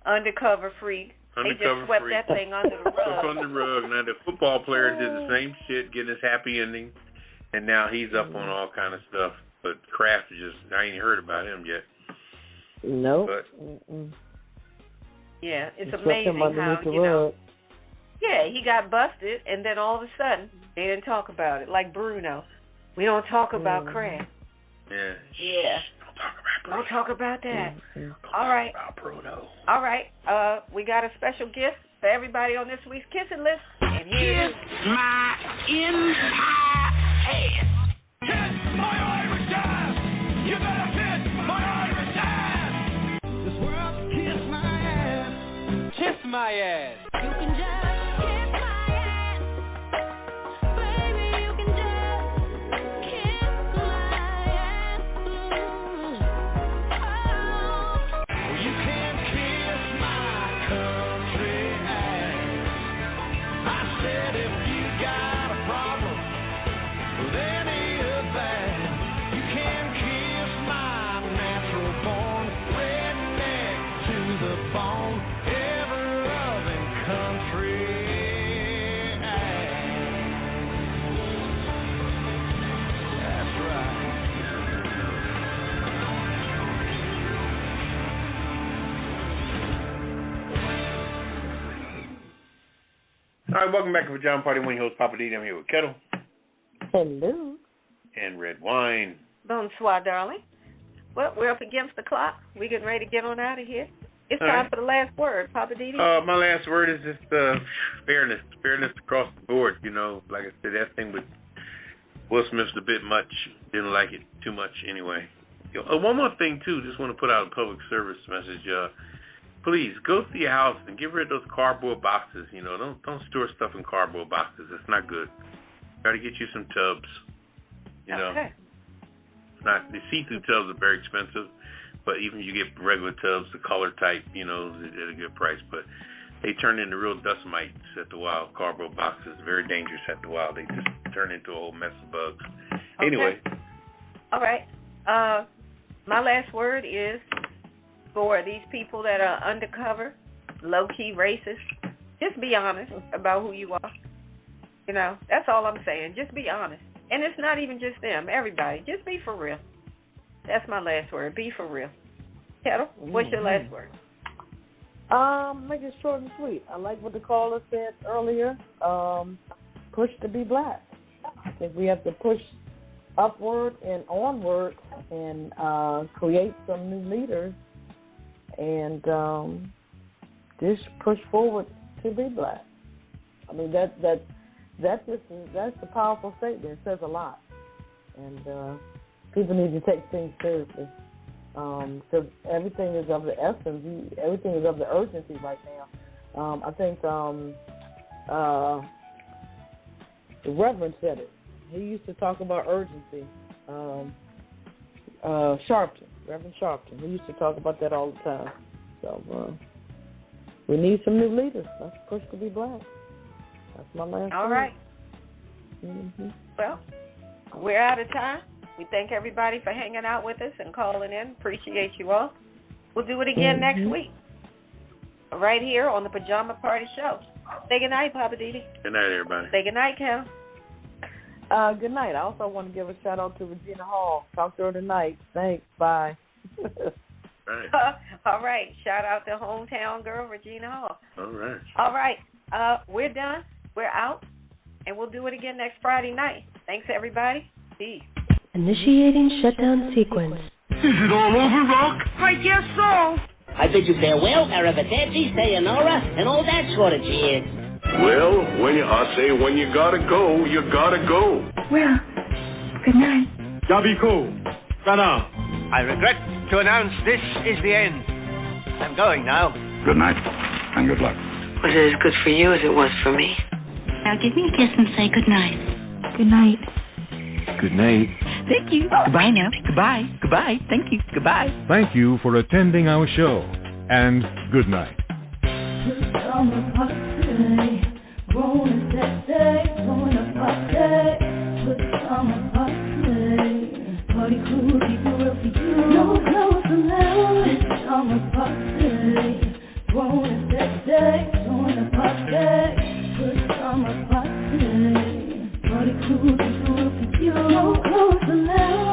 Undercover freak. They just swept that thing under the rug. Swept under the rug. Now, the football player did the same shit, getting his happy ending, and now he's up on all kind of stuff. But Kraft is just, I ain't heard about him yet. Nope. Yeah, it's amazing how, you know. Yeah, he got busted, and then all of a sudden, they didn't talk about it. Like Bruno. We don't talk about Kraft. Yeah. Yeah. Don't talk about that. All right. All right. We got a special gift for everybody on this week's Kissing List. And here it is. My entire ass. Kiss my Irish ass. You better kiss my Irish ass. This world kiss my ass. Kiss my ass. You can just kiss my ass. Baby, you can just kiss my ass. Oh, you can kiss my country ass. I said if you got a problem with any of that, you can kiss my natural born redneck to the bone, ever-loving country ass. That's right. All right, welcome back to Pajama Party. One of your hosts, Poppa DD. I'm here with Ketel. Hello. And Redwine. Bonsoir, darling. Well, we're up against the clock. We getting ready to get on out of here. It's time for the last word, Poppa DD. My last word is just fairness. Fairness across the board. You know, like I said, that thing with Will Smith's a bit much. Didn't like it too much anyway. You know, one more thing, too. Just want to put out a public service message. Please, go to your house and get rid of those cardboard boxes. You know, don't store stuff in cardboard boxes. It's not good. Try to get you some tubs. You know. Okay. The see-through tubs are very expensive, but even if you get regular tubs, the color type, you know, at a good price. But they turn into real dust mites at the wild. Cardboard boxes, very dangerous at the wild. They just turn into a whole mess of bugs. Okay. Anyway. All right. My last word is for these people that are undercover, low-key racist. Just be honest about who you are. You know, that's all I'm saying. Just be honest. And it's not even just them. Everybody. Just be for real. That's my last word. Be for real. Ketel, what's your last word? Make it short and sweet. I like what the caller said earlier. Push to be black. I think we have to push upward and onward and create some new leaders and just push forward to be black. I mean, that's a powerful statement. It says a lot. And people need to take things seriously. Because everything is of the essence. Everything is of the urgency right now. I think the Reverend said it. He used to talk about urgency. Sharpton, Reverend Sharpton. He used to talk about that all the time. So we need some new leaders. Let's push to be black. That's my last All word. right. Mm-hmm. Well, we're out of time. We thank everybody for hanging out with us and calling in. Appreciate you all. We'll do it again next week. Right here on the Pajama Party Show. Say goodnight, Poppa DD. Good night, everybody. Say goodnight, Kel. Good night. I also want to give a shout out to Regina Hall. Talk to her tonight. Thanks. Bye. Right. All right. Shout out to hometown girl Regina Hall. All right. All right. We're done. We're out. And we'll do it again next Friday night. Thanks, everybody. Peace. Initiating shutdown sequence. Is it all over, Rock? I guess so. I bid you farewell, arrivederci, sayonara, and all that sort of cheers. Well, I say when you gotta go, you gotta go. Well, good night. Yabiko. Tada. I regret to announce this is the end. I'm going now. Good night, and good luck. Was it as good for you as it was for me? Now give me a kiss and say good night. Good night. Good night. Thank you. Goodbye now. Goodbye. Goodbye. Thank you. Goodbye. Thank you for attending our show, and good night. Pajama Party, rolling that day, throwing a party. Pajama Party Crew, keep it real for you. No clothes allowed. Pajama Party, rolling that day, throwing a party. Pajama Party Crew, keep it real for you. No clothes allowed.